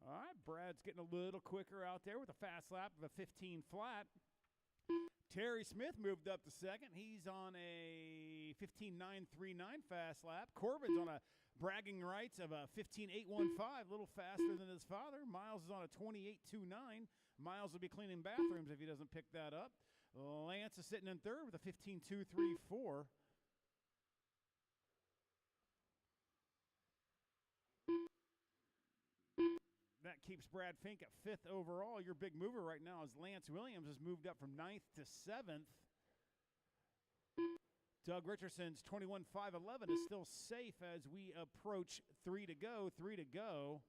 All right, Brad's getting a little quicker out there with a fast lap of a 15 flat. Terry Smith moved up to second. He's on a 15.939 fast lap. Corbin's on a bragging rights of a 15.815, a little faster than his father. Miles is on a 28.29. Miles will be cleaning bathrooms if he doesn't pick that up. Lance is sitting in third with a 15.234. That keeps Brad Fink at fifth overall. Your big mover right now is Lance Williams, has moved up from ninth to seventh. Doug Richardson's 21.511 is still safe as we approach 3 to go. 3 to go.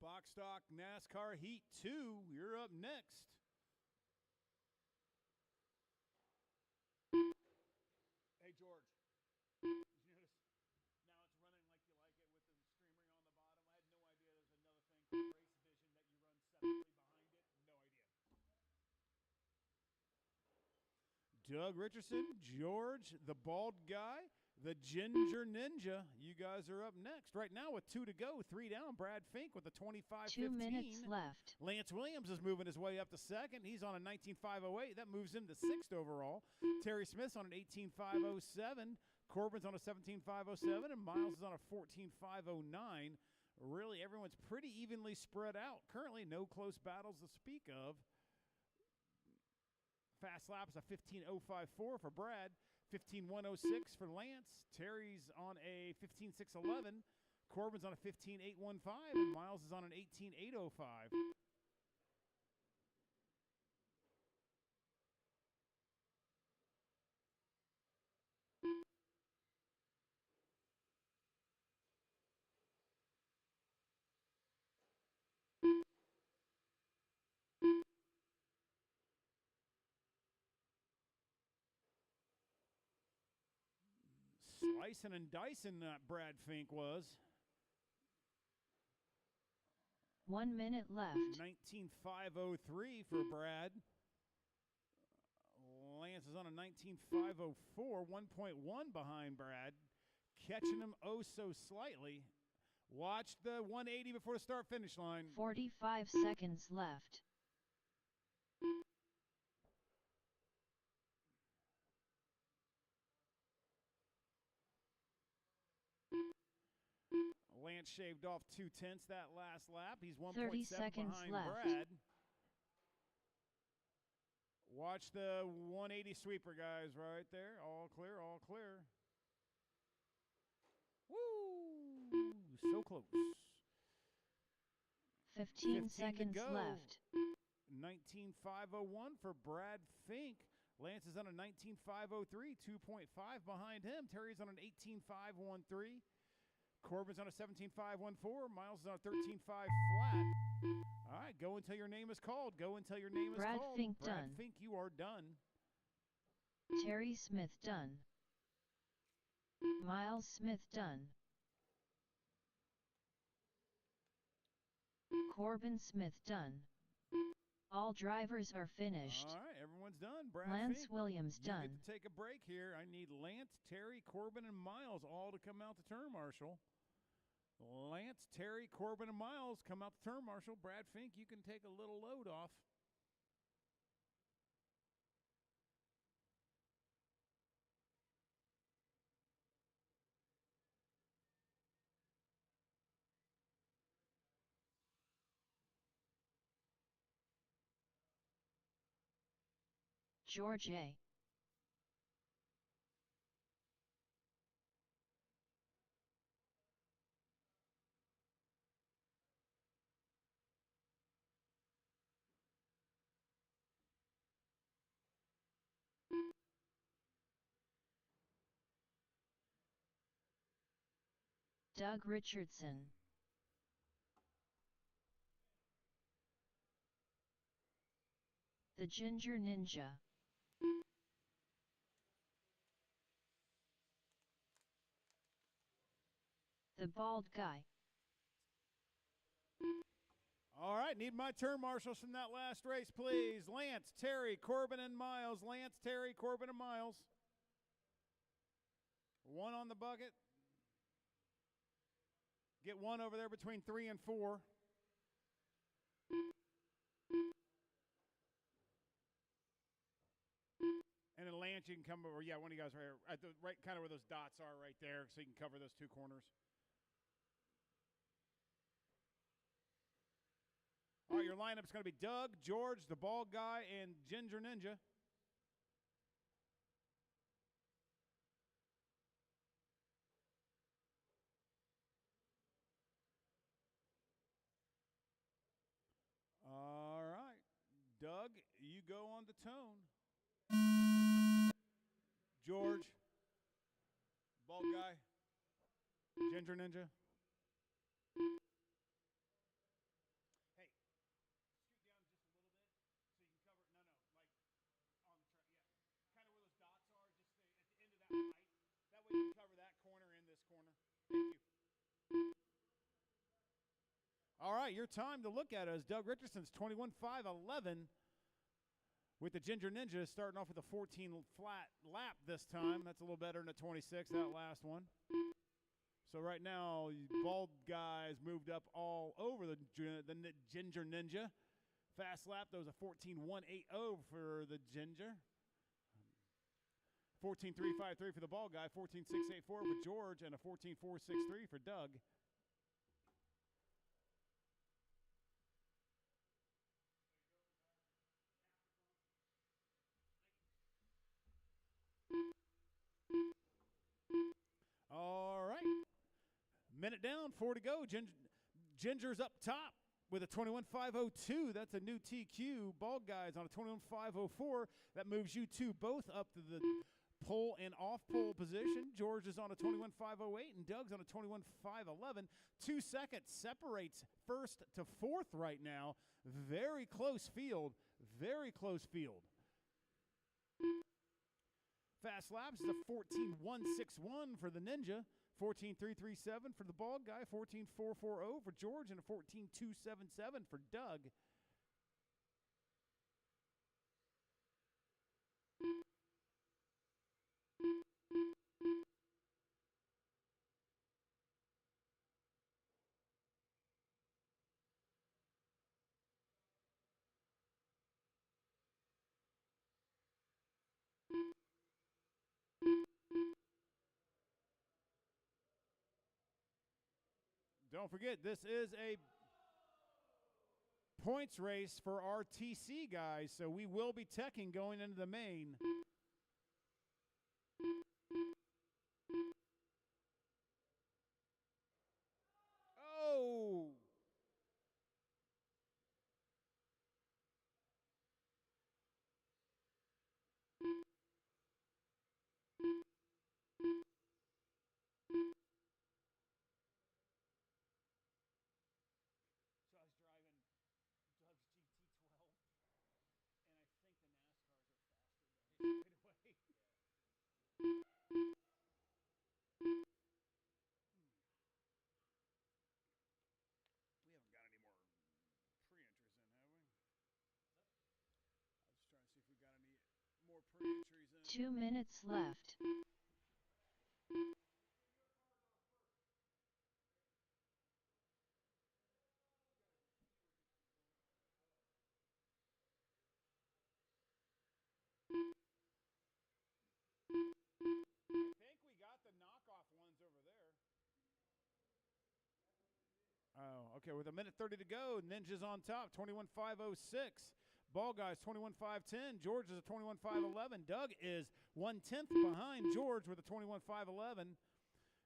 Box Stock NASCAR Heat 2, you're up next. Hey, George. Did you notice now it's running like you like it with the streamer on the bottom? I had no idea there's another thing called Race Vision that you run separately behind it. No idea. Doug Richardson, George, the bald guy, the Ginger Ninja. You guys are up next. Right now with 2 to go, 3 down. Brad Fink with a 25.15. 2 minutes left. Lance Williams is moving his way up to second. He's on a 19.508. That moves him to sixth overall. Terry Smith's on an 18.507. Corbin's on a 17.507. And Miles is on a 14.509. really everyone's pretty evenly spread out. Currently, no close battles to speak of. Fast lap is a 15.054 for Brad, 15.106 for Lance. Terry's on a 15.611. Corbin's on a 15.815, and Miles is on an 18.805. Slicing and dicing that Brad Fink was. 1 minute left. 19.503 for Brad. Lance is on a 19.504, 1.1 behind Brad. Catching him oh so slightly. Watch the 180 before the start finish line. 45 seconds left. Lance shaved off 2/10 that last lap. He's 30 1.7 seconds behind left. Brad. Watch the 180 sweeper, guys, right there. All clear, all clear. Woo! So close. 15 seconds to go. left. 19.501 for Brad Fink. Lance is on a 19.503, 2.5 behind him. Terry's on an 18.513. Corbin's on a 17.514. Miles is on a 13.5 flat. All right, go until your name is called. Go until your name is Brad called. Fink Brad done. Fink, you are done. Terry Smith done. Miles Smith done. Corbin Smith done. All drivers are finished. All right, everyone's done. Brad Lance Fink, Williams you done. get to take a break here. I need Lance, Terry, Corbin, and Miles all to come out to turn marshal. Lance, Terry, Corbin, and Miles come out to turn marshal. Brad Fink, you can take a little load off. George A. Doug Richardson. The Ginger Ninja. The Bald Guy. All right, need my turn marshals from that last race, please. Lance, Terry, Corbin, and Miles. Lance, Terry, Corbin, and Miles. One on the bucket. Get one over there between 3 and 4. And then Lance, you can come over. Yeah, one of you guys right here, at the right, kind of where those dots are right there, so you can cover those two corners. All right, your lineup's going to be Doug, George, the Bald Guy, and Ginger Ninja. All right, Doug, you go on the tone. George, Bald Guy, Ginger Ninja. Hey, scoot down just a little bit so you can cover. No, like on the track. Yeah, kind of where those dots are, just at the end of that light. That way you can cover that corner and this corner. Thank you. All right, your time to look at is Doug Richardson's 21.511. With the Ginger Ninja starting off with a 14 flat lap this time. That's a little better than a 26, that last one. So right now, Bald Guy's moved up all over the Ginger Ninja. Fast lap, there was a 14.180 for the Ginger. 14.353 for the Bald Guy, 14.684 for George, and a 14.463 for Doug. Minute down, 4 to go. Ginger's up top with a 21.502. That's a new TQ. Bald Guys on a 21.504. That moves you two both up to the pole and off pole position. George is on a 21.508 and Doug's on a 21.511. 2 seconds separates first to fourth right now. Very close field. Very close field. Fast laps is a 14.161 for the Ninja. 14.337 for the Bald Guy, 14.440 for George, and a 14.277 for Doug. Don't forget, this is a points race for our TC guys, so we will be teching going into the main. Oh! Pre-entries in. 2 minutes left. I think we got the knockoff ones over there. Oh, okay. With a minute 30 to go, Ninja's on top, 21.506. Ball Guys 21.510. George is a 21.511. Doug is 1/10 behind George with a 21.511.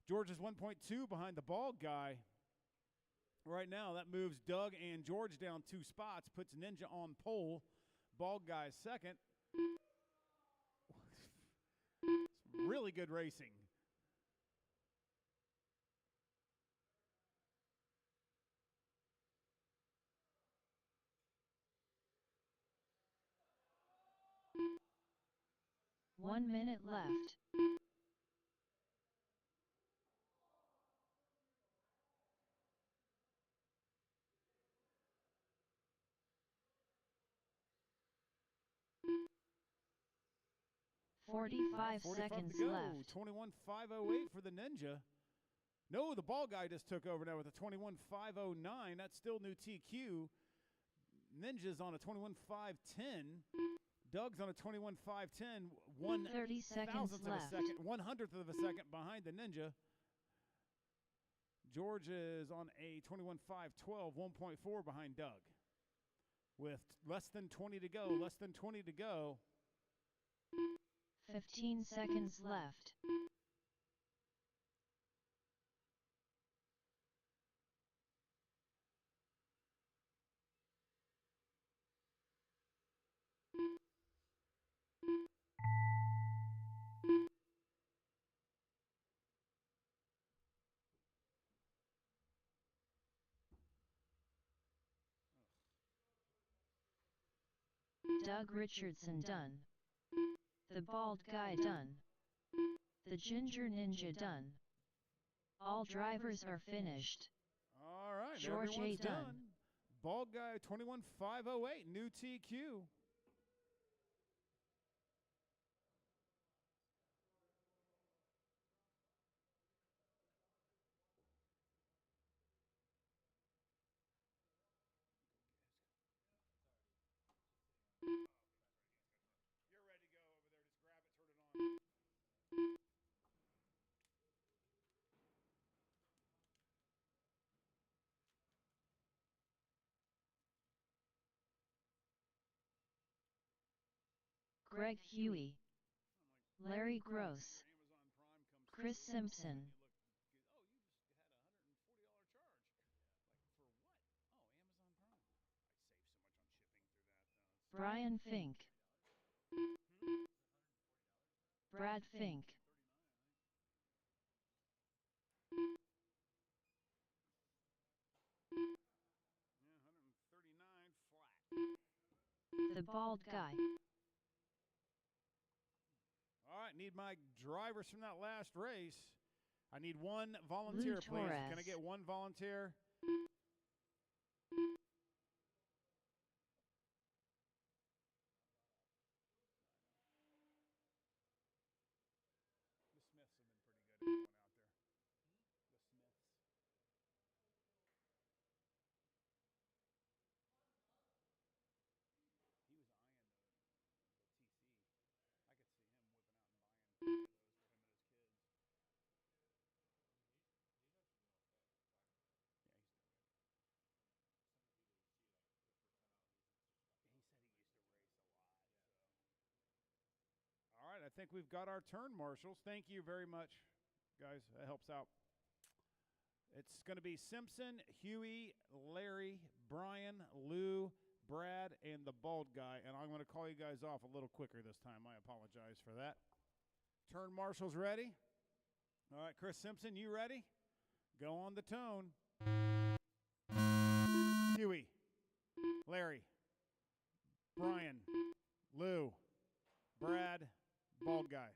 George is 1.2 behind the Ball Guy. Right now, that moves Doug and George down 2 spots, puts Ninja on pole. Ball Guy second. Really good racing. One minute left. Forty-five seconds to go. left. 21.508 for the Ninja. No, the Ball Guy just took over now with a 21.509. That's still new TQ. Ninja's on a 21.510. Doug's on a 21.510. 30 seconds of left. a second, 100th of a second behind the Ninja. George is on a 21.512, 1.4 behind Doug. With less than 20 to go, 15 seconds left. Doug Richardson done. The Bald Guy done. The Ginger Ninja done. All drivers are finished. All right, George everyone's A. done. done. Bald Guy 21.508, new TQ. You're ready to go over there. Just grab it, turn it on. Greg Huey. Larry Gross. Chris Simpson. Brian Fink. Brad Fink. The bald guy. All right, need my drivers from that last race. I need one volunteer, Lou please. Torres. Can I get one volunteer? All right, I think we've got our turn marshals. Thank you very much, guys. That helps out. It's going to be Simpson, Huey, Larry, Brian, Lou, Brad, and the bald guy. And I'm going to call you guys off a little quicker this time. I apologize for that. Turn marshals ready? All right, Chris Simpson, you ready? Go on the tone. Huey, Larry, Brian, Lou, Brad, bald guy.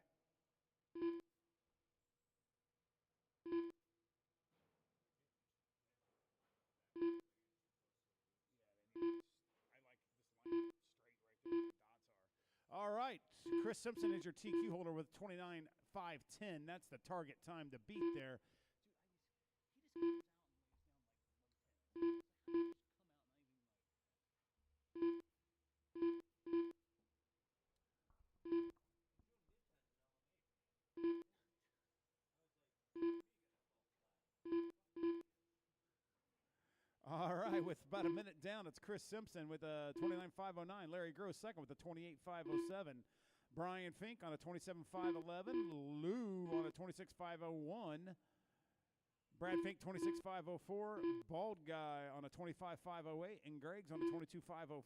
All right, Chris Simpson is your TQ holder with 29.510. That's the target time to beat there. All right, with about a minute down, it's Chris Simpson with a 29.509. Larry Gross second with a 28.507. Brian Fink on a 27.511. Lou on a 26.501. Brad Fink 26.504. Bald Guy on a 25.508. And Greg's on a 22.505.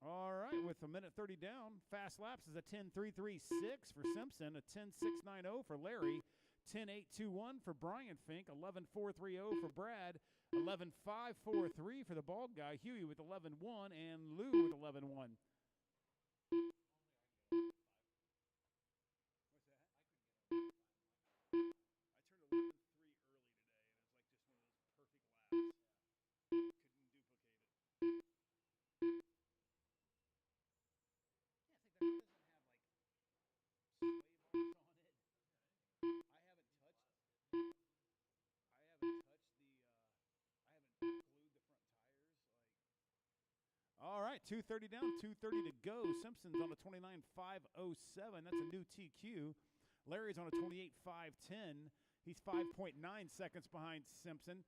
All right, with a minute 30 down, fast laps is a 10.336 for Simpson, a 10.690 for Larry, 10.821 for Brian Fink, 11.430 for Brad, 11.543 for the bald guy, Huey with 11.1, and Lou with 11.1. All right, 2:30 down, 2:30 to go. Simpson's on a 29.507. That's a new TQ. Larry's on a 28.510. He's 5.9 seconds behind Simpson.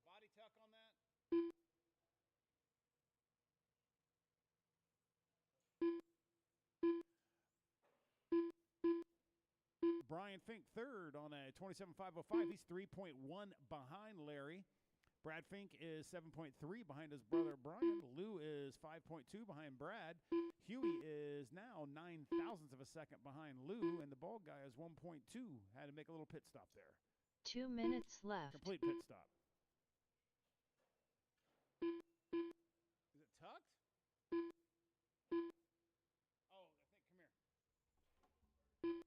Body tuck on that. Brian Fink third on a 27.505. He's 3.1 behind Larry. Brad Fink is 7.3 behind his brother Brian. Lou is 5.2 behind Brad. Huey is now 9 thousandths of a second behind Lou, and the bald guy is 1.2. Had to make a little pit stop there. 2 minutes left. Complete pit stop. Is it tucked? Oh, I think, come here.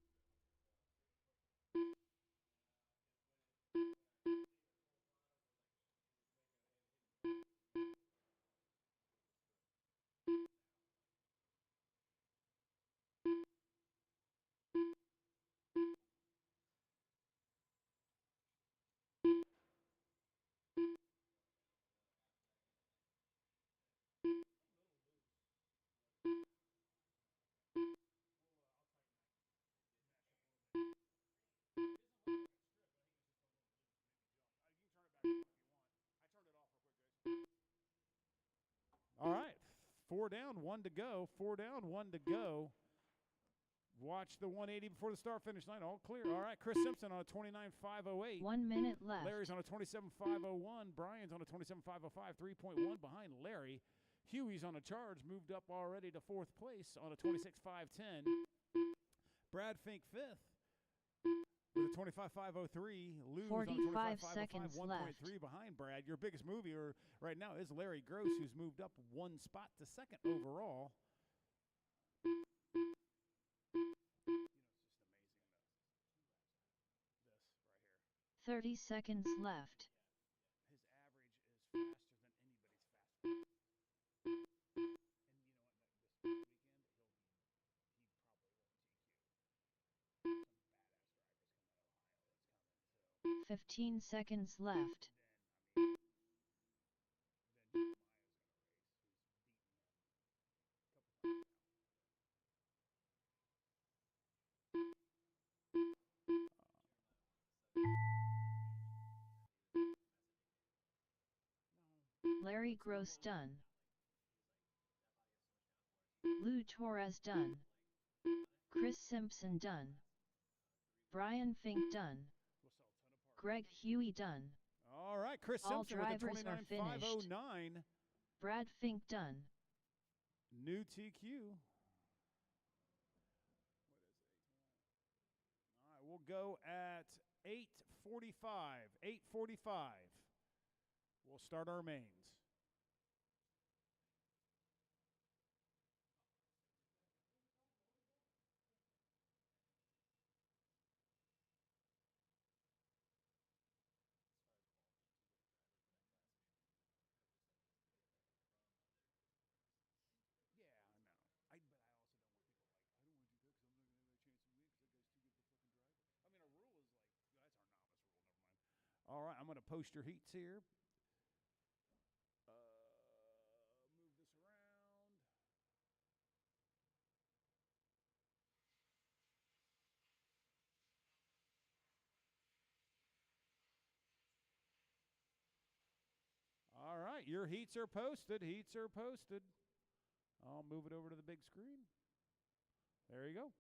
4 down, 1 to go. 4 down, 1 to go. Watch the 180 before the start finish line. All clear. All right, Chris Simpson on a 29.508. 1 minute left. Larry's on a 27.501. Brian's on a 27.505. 3.1 behind Larry. Huey's on a charge, moved up already to 4th place on a 26.510. Brad Fink 5th with a 25.503. Lou's on a 45 25.505, seconds 1.3 left. behind Brad. Your biggest mover right now is Larry Gross, who's moved up 1 spot to 2nd overall. 30 seconds left. His average is faster than anybody's fast. And you know what? This weekend, he probably won't DQ. Some badass drivers coming out of Ohio that's coming. So 15 seconds left. then Jeremiah's going to race, who's beaten them a couple times Larry Gross done. Lou Torres done. Chris Simpson done. Brian Fink done. Greg Huey done. All right, Chris All Simpson with a drivers are finished. 29.509. Brad Fink done. New TQ. All right, we'll go at 8:45. 8:45. We'll start our mains. All right, I'm going to post your heats here. Move this around. All right, your heats are posted. Heats are posted. I'll move it over to the big screen. There you go.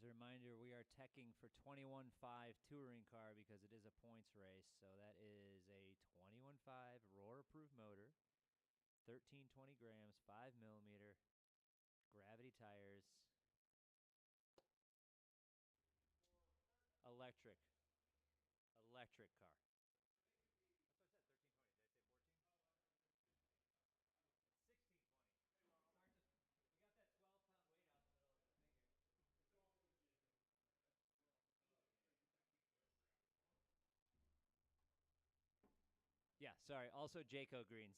as a reminder, we are teching for 21.5 touring car because it is a points race. So that is a 21.5 Roar-approved motor, 1320 grams, 5 millimeter, gravity tires, electric car. Yeah, sorry. Also, Jayco greens.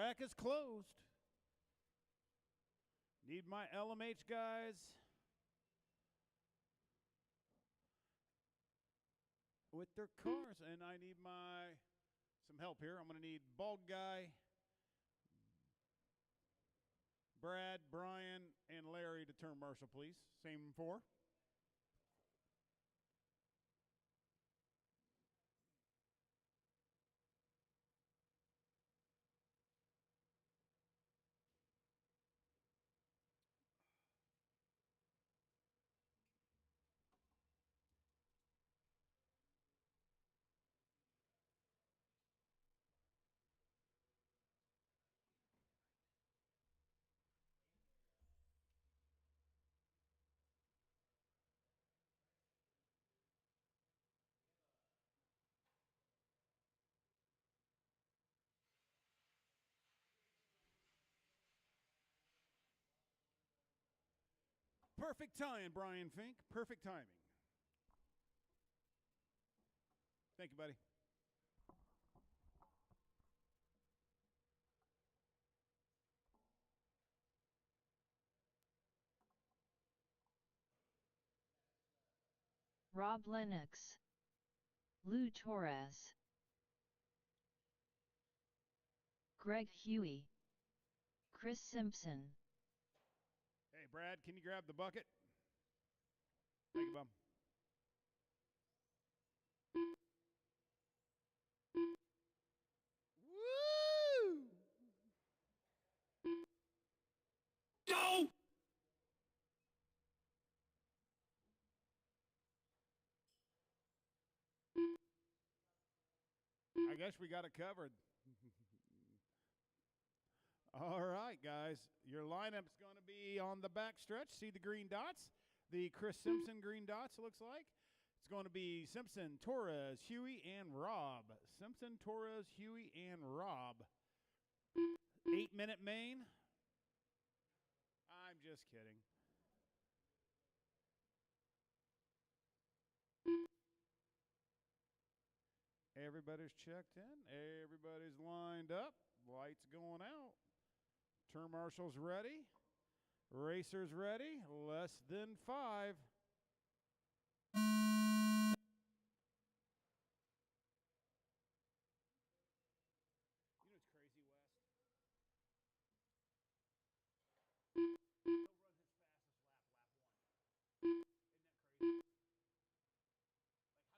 Track is closed. Need my LMH guys with their cars, and I need some help here. I'm going to need Bald Guy, Brad, Brian, and Larry to turn marshal, please. Same 4. Perfect time, Brian Fink. Perfect timing. Thank you, buddy. Rob Lennox, Lou Torres, Greg Huey, Chris Simpson. Hey, Brad, can you grab the bucket? Thank you, Bob. Woo! Go! I guess we got it covered. All right, guys. Your lineup's going to be on the back stretch. See the green dots? The Chris Simpson green dots, it looks like. It's going to be Simpson, Torres, Huey, and Rob. Simpson, Torres, Huey, and Rob. 8-minute main. I'm just kidding. Everybody's checked in. Everybody's lined up. Lights going out. Turn marshals ready. Racers ready. Less than 5. You know what's crazy, Wes? He'll run his fastest lap, lap 1. Isn't that crazy? Like, how do you like not even like not get warmed up? Just bust out a.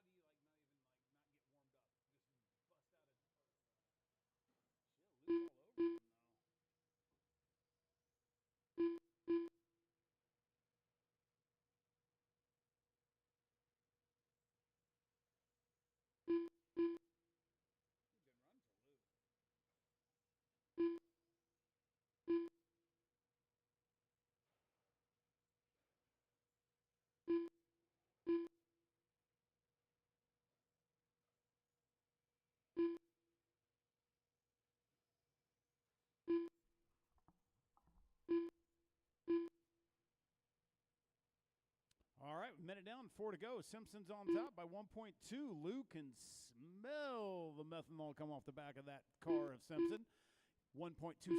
Shit, Luke's all over him now. All right, minute down, 4 to go. Simpson's on top by 1.2. Lou can smell the methanol come off the back of that car of Simpson. 1.2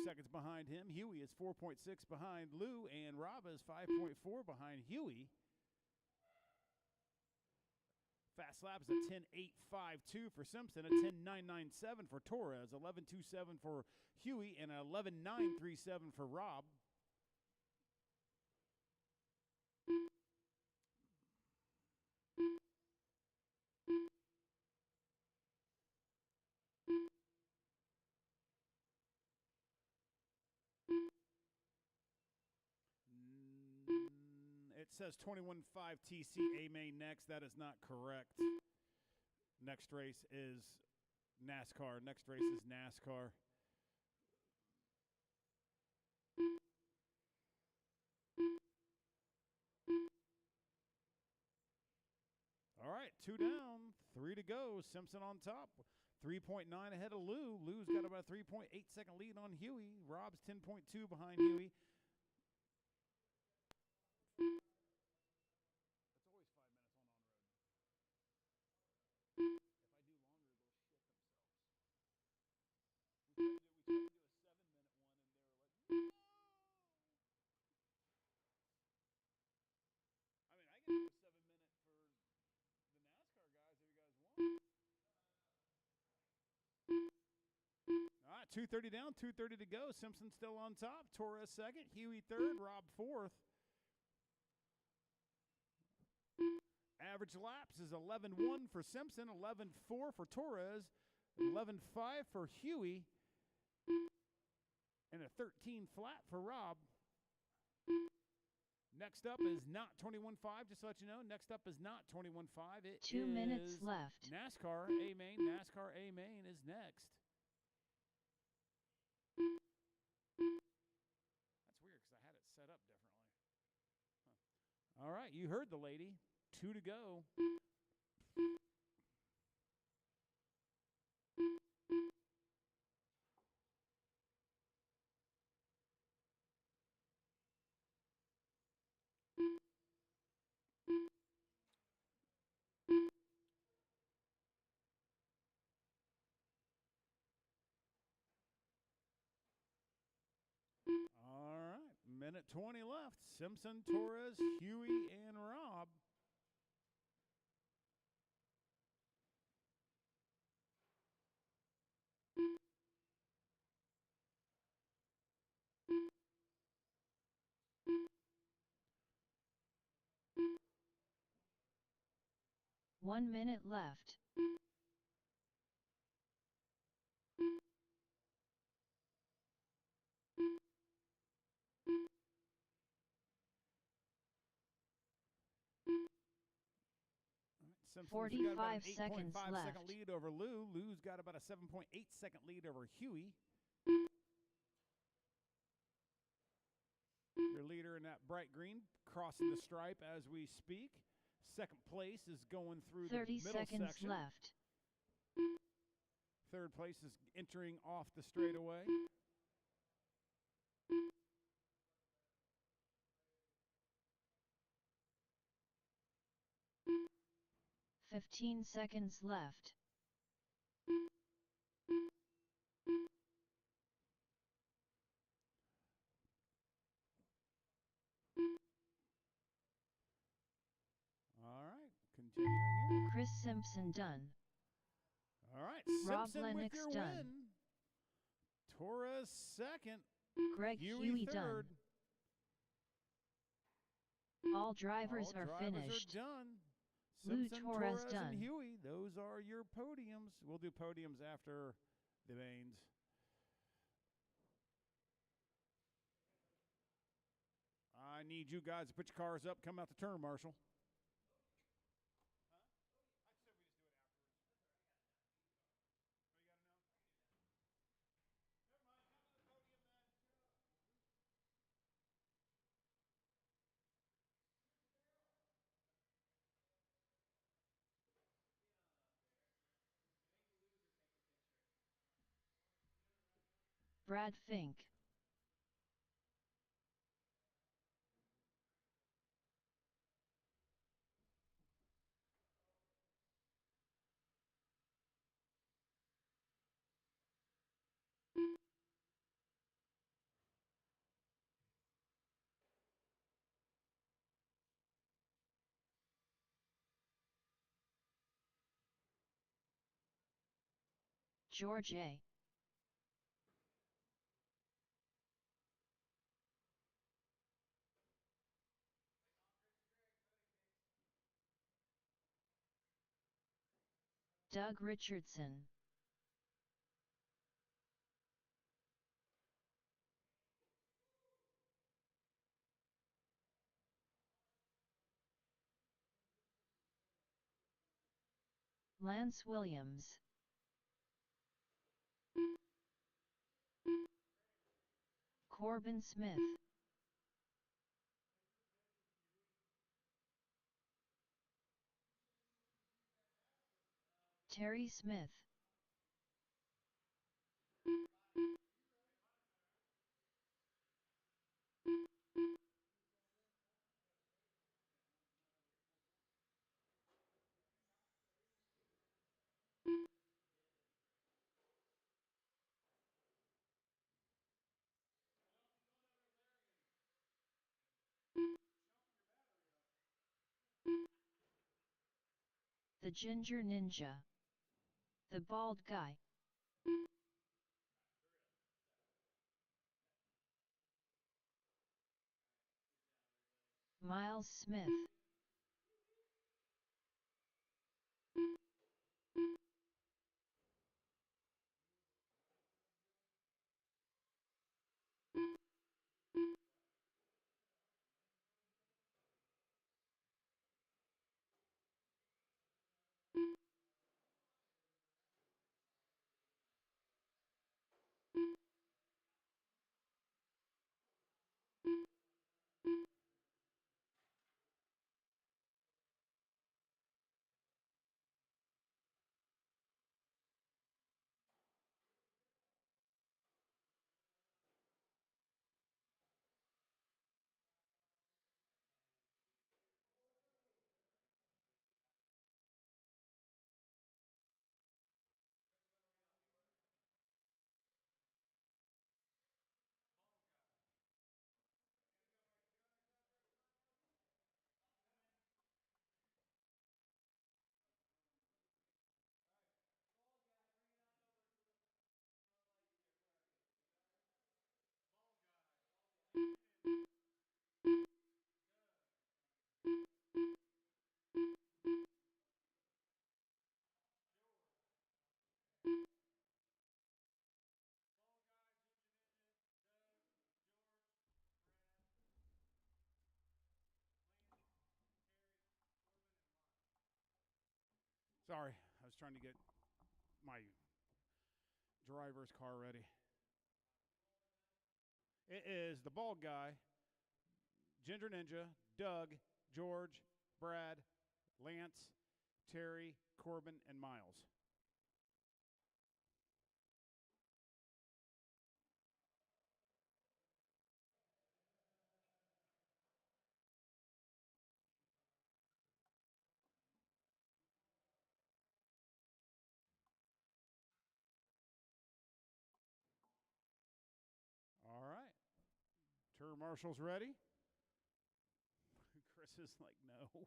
seconds behind him. Huey is 4.6 behind Lou, and Rob is 5.4 behind Huey. Fast lap is a 10.852 for Simpson, a 10.997 for Torres, 11.27 for Huey, and a 11.937 for Rob. It says 21.5 TC main next. That is not correct. Next race is NASCAR. Next race is NASCAR. All right, 2 down, 3 to go. Simpson on top. 3.9 ahead of Lou. Lou's got about a 3.8-second lead on Huey. Rob's 10.2 behind Huey. That's always 5 minutes on road. If I do longer, they'll shit themselves. We tried to do a 7 2:30 down, 2:30 to go. Simpson still on top. Torres second. Huey third. Rob fourth. Average laps is 11.1 for Simpson, 11.4 for Torres, 11.5 for Huey, and a 13 flat for Rob. Next up is not 21.5, just to let you know. Next up is not 21.5. It 2 minutes is left. NASCAR A-Main. NASCAR A-Main is next. That's weird because I had it set up differently. Huh. All right, you heard the lady. 2 to go. All right, minute 20 left. Simpson, Torres, Huey, and Rob. One minute left. Simpson's 45 got about an seconds 8.5 left. second lead over Lou. Lou's got about a 7.8 second lead over Huey. Your leader in that bright green crossing the stripe as we speak. Second place is going through the 30 middle seconds section. left. Third place is entering off the straightaway. Fifteen seconds left. All right, continuing here. Chris Simpson done. All right, Rob Simpson with Lennox your done. win. Torres second. Greg Huey done. third. All drivers All are drivers finished. are done. Lou Simpson, Torres Torres, done. and Huey, those are your podiums. We'll do podiums after the mains. I need you guys to put your cars up. Come out the turn, Marshall. Brad Fink. George A. Doug Richardson. Lance Williams. Corbin Smith. Terry Smith. The Ginger Ninja. The Bald Guy. Miles Smith. Sorry, I was trying to get my driver's car ready. It is the bald guy, Ginger Ninja, Doug, George, Brad, Lance, Terry, Corbin, and Miles. All right. Tour marshal's ready. Chris is like, no.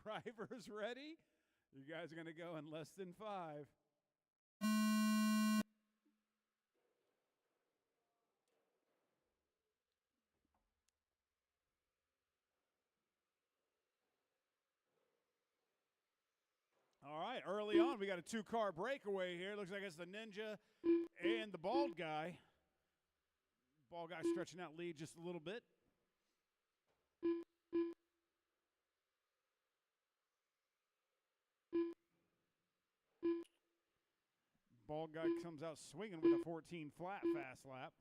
Driver's ready. You guys are going to go in less than 5. All right, early on, we got a 2-car breakaway here. Looks like it's the Ninja and the bald guy. Bald guy stretching out lead just a little bit. Bald guy comes out swinging with a 14 flat fast lap.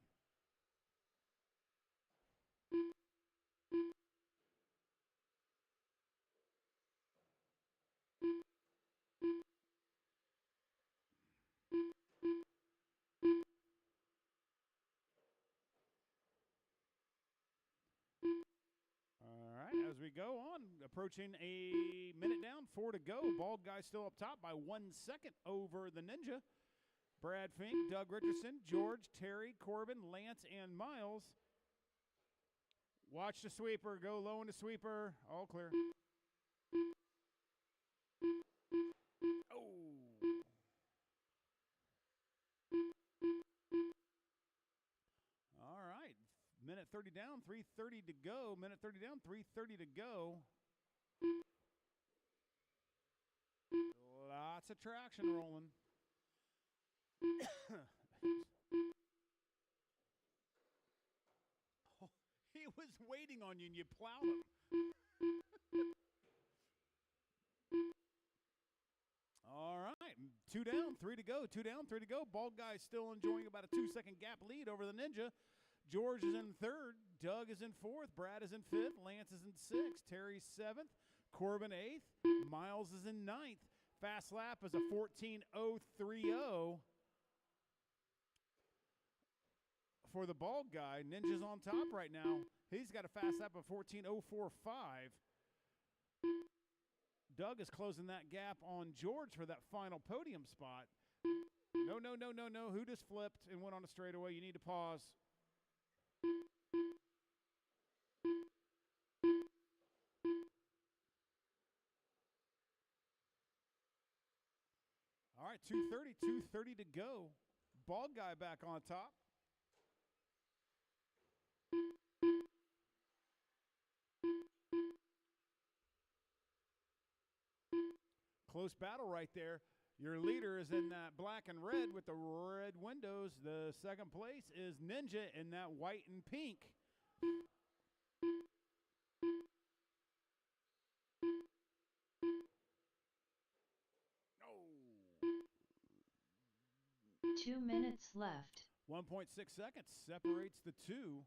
As we go on, approaching a minute down, 4 to go. Bald guy still up top by 1 second over the Ninja. Brad Fink, Doug Richardson, George, Terry, Corbin, Lance, and Miles. Watch the sweeper. Go low in the sweeper. All clear. Oh. All right. Minute 30 down, 3:30 to go. Minute 30 down, 3:30 to go. Lots of traction rolling. Oh, he was waiting on you and you plowed him. All right. 2 down, 3 to go. 2 down, 3 to go. Bald guy still enjoying about a 2-second gap lead over the Ninja. George is in 3rd. Doug is in 4th. Brad is in 5th. Lance is in 6th. Terry's 7th. Corbin 8th. Miles is in 9th. Fast lap is a 14:030 for the bald guy. Ninja's on top right now. He's got a fast lap of 14:045. Doug is closing that gap on George for that final podium spot. No, no, no, no, no. Who just flipped and went on a straightaway? You need to pause. All right, 2:30 to go. Bald guy back on top. close battle right there. Your leader is in that black and red with the red windows. The second place is Ninja in that white and pink. Oh. 2 minutes left. 1.6 seconds separates the two.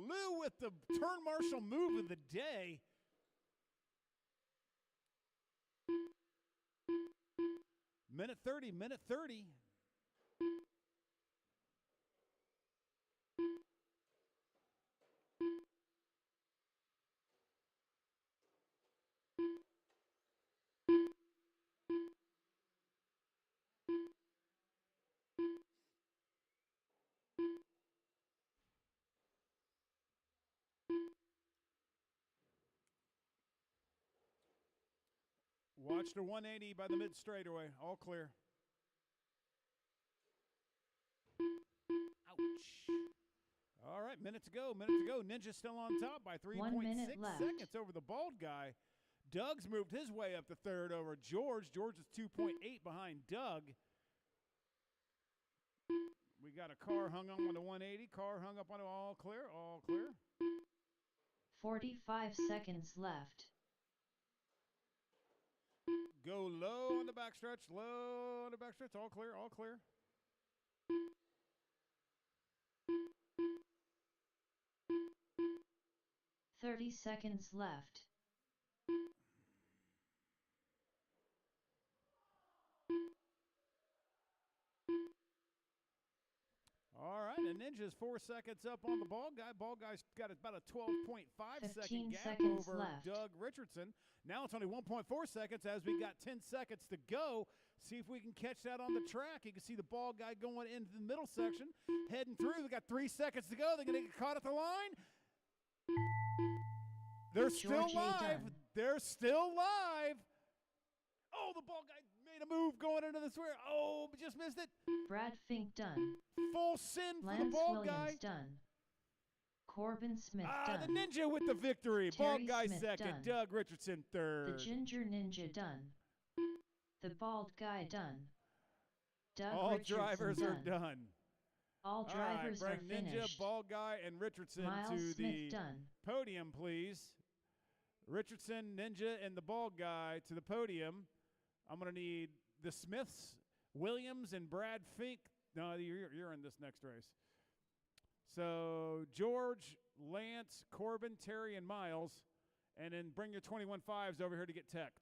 Lou with the turn marshal move of the day. Minute 30, minute 30. Watch the 180 by the mid straightaway. All clear. Ouch. All right, minute to go. Ninja still on top by 3.6 seconds over the bald guy. Doug's moved his way up to third over George. George is 2.8 behind Doug. We got a car hung on the 180. Car hung up on the all clear. 45 seconds left. Go low on the backstretch. All clear. 30 seconds left. All right, and Ninja's 4 seconds up on the bald guy. Bald guy's got about a 12.5 second gap over left. Doug Richardson. Now it's only 1.4 seconds as we got 10 seconds to go. See if we can catch that on the track. You can see the bald guy going into the middle section, heading through. We got 3 seconds to go. They're going to get caught at the line. They're still live. They're still live. Oh, the bald guy made a move going into the square. Oh, but just missed it. Brad Fink done. Full sin for Lance the bald Williams guy. done. Corbin Smith The done. Ninja with the victory. Terry Bald guy Smith second. done. Doug Richardson third. The Ginger Ninja done. The Bald Guy done. Doug All Richardson drivers done. are done. All drivers All right, are bring Ninja, finished. Bald Guy, and Richardson Miles to Smith the done. podium, please. Richardson, Ninja, and the Bald Guy to the podium. I'm going to need the Smiths, Williams, and Brad Fink. No, you're in this next race. So George, Lance, Corbin, Terry, and Miles. And then bring your 21.5s over here to get teched.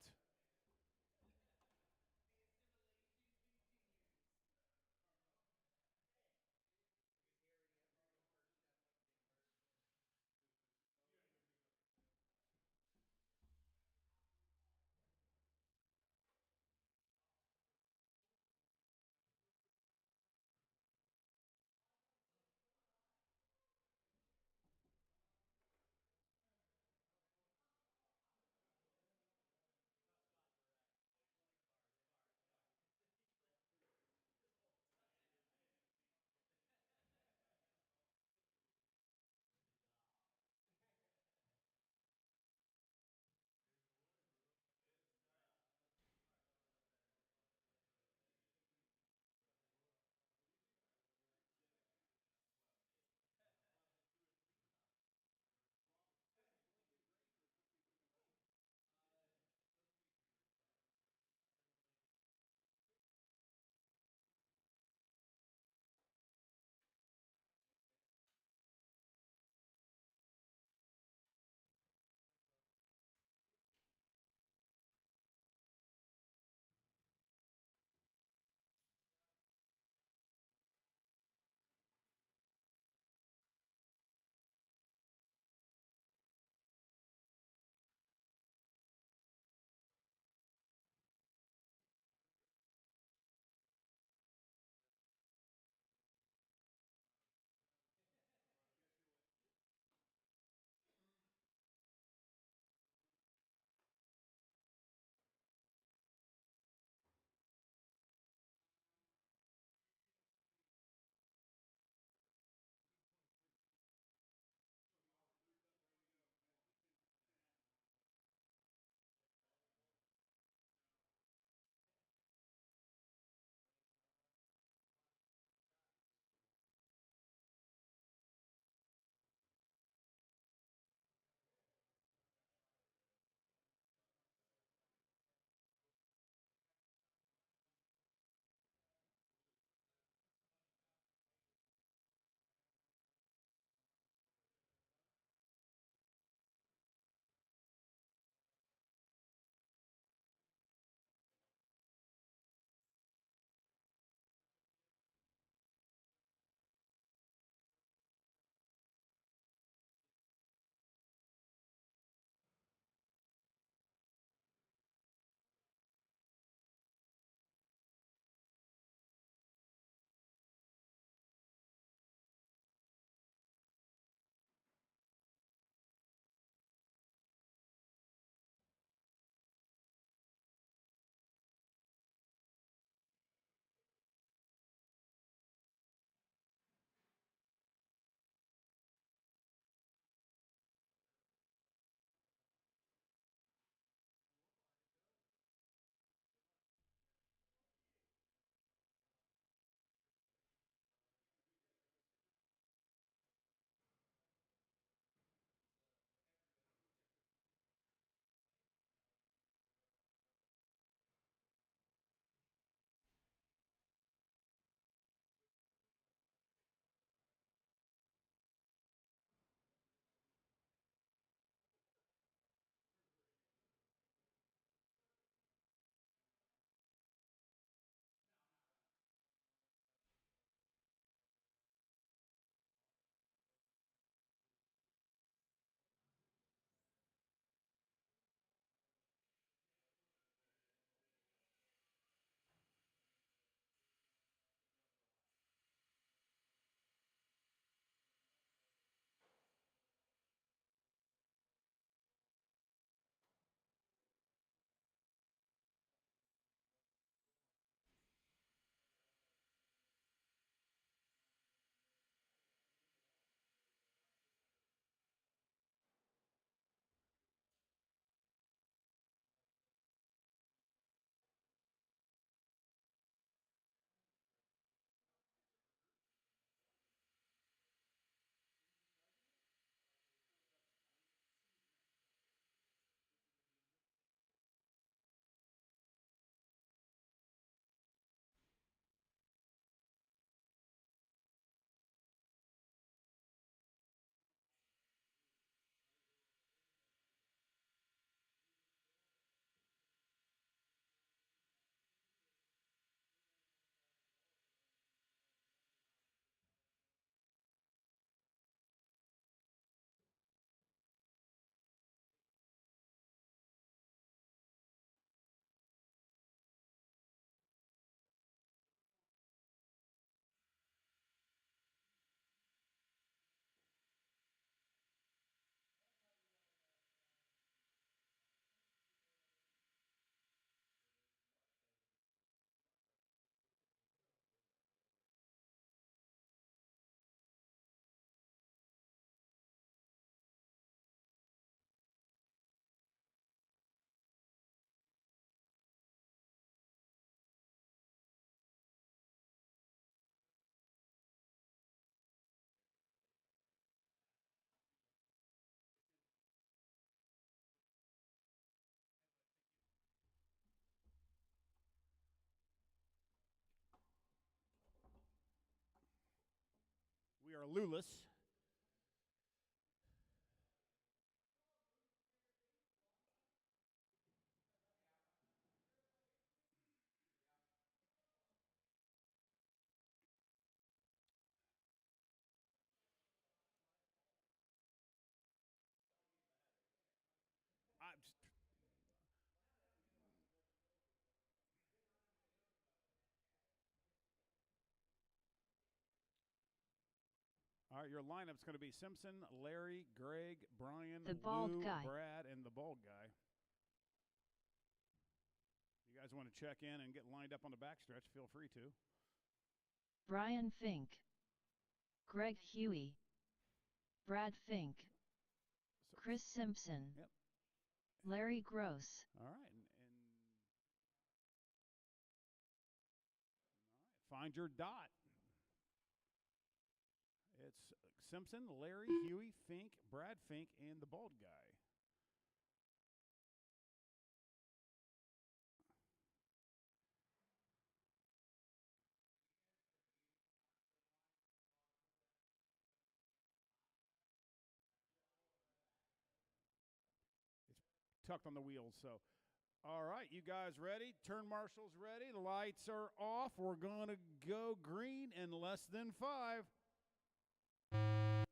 pair of Lulis. All right, your lineup's going to be Simpson, Larry, Greg, Brian, The bald Lou, guy. Brad, and the bald guy. You guys want to check in and get lined up on the backstretch, feel free to. Brian Fink, Greg Huey, Brad Fink, Chris Simpson, Yep. Larry Gross. All right, and find your dot. It's Simpson, Larry, Huey, Fink, Brad Fink, and the bald guy. It's tucked on the wheels, so. All right, you guys ready? Turn marshals ready. The lights are off. We're going to go green in less than 5. I don't know why it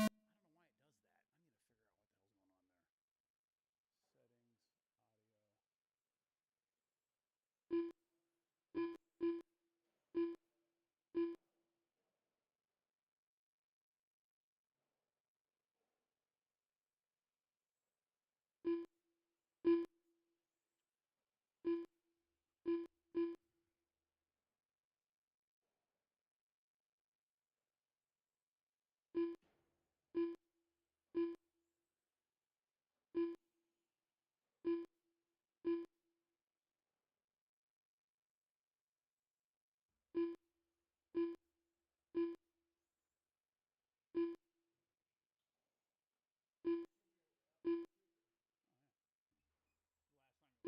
does that. I need to figure out what the hell's going on there.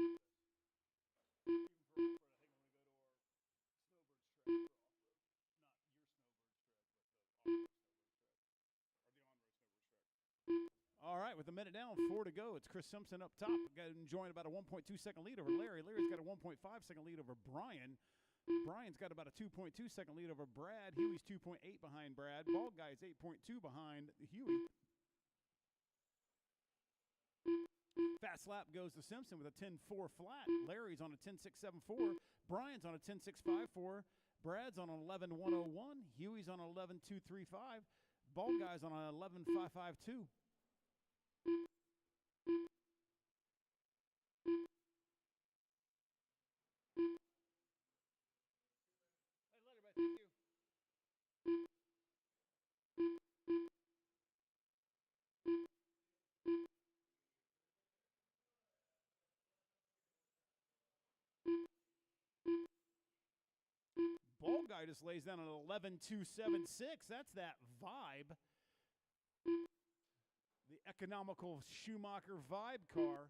All right, with a minute down, 4 to go. It's Chris Simpson up top, enjoying about a 1.2-second lead over Larry. Larry's got a 1.5-second lead over Brian. Brian's got about a 2.2-second lead over Brad. Huey's 2.8 behind Brad. Bald guy's 8.2 behind Huey. Fast lap goes to Simpson with a 10.4 flat. Larry's on a 10.674. Brian's on a 10.654. Brad's on an 11.101. Huey's on an 11.235. Bald guy's on an 11.552. Bald guy just lays down an 11.276. That's that vibe. The economical Schumacher vibe car.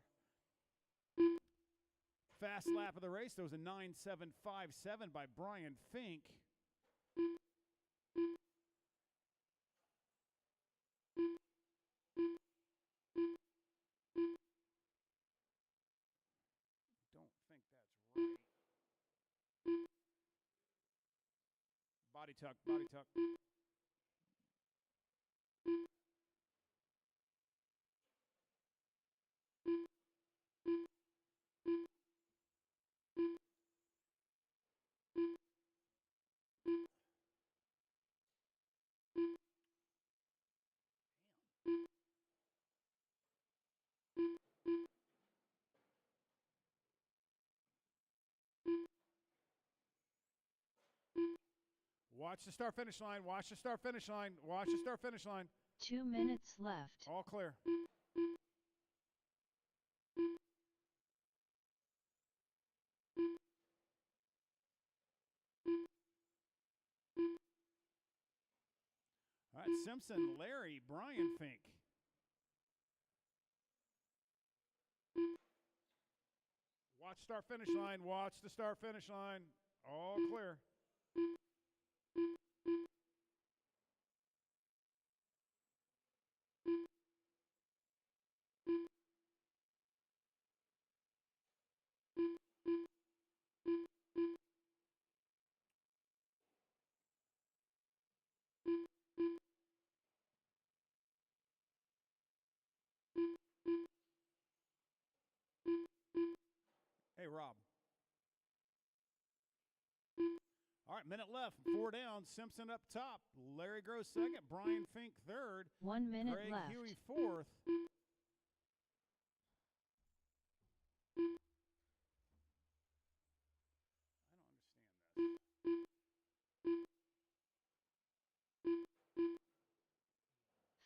Fast lap of the race, though, was a 9.757 by Brian Fink. Don't think that's right. Body tuck, body tuck. Watch the start finish line. Watch the start finish line. Watch the start finish line. 2 minutes left. All clear. All right, Simpson, Larry, Brian Fink. Watch start finish line. Watch the start finish line. All clear. Rob. All right, minute left. 4 down. Simpson up top. Larry Gross second. Brian Fink third. 1 minute Greg left. Huey fourth. I don't understand this.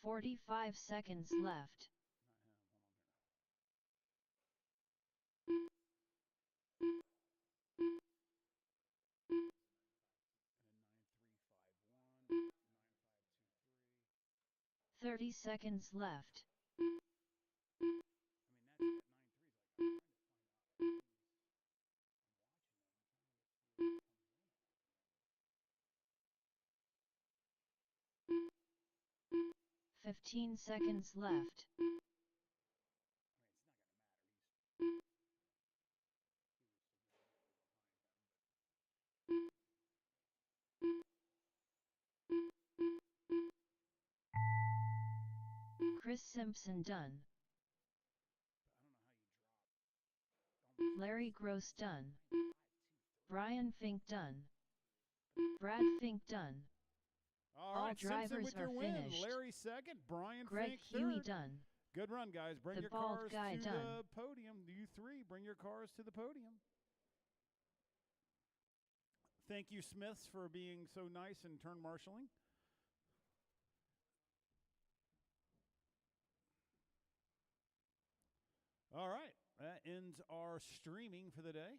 45 seconds left. 30 seconds left. I mean, that's at 9-3. Like, 15 seconds left. I mean, it's not going to matter. Chris Simpson done. I don't know how you drop. Larry Gross done. Brian Fink done. Brad Fink done. All right, Simpson drivers with your are win. finished. Larry second. Brian Greg Fink Huey third. done. Good run, guys. Bring The your bald cars guy to done. the podium. You three, bring your cars to the podium. Thank you, Smiths, for being so nice and turn marshaling. All right, that ends our streaming for the day.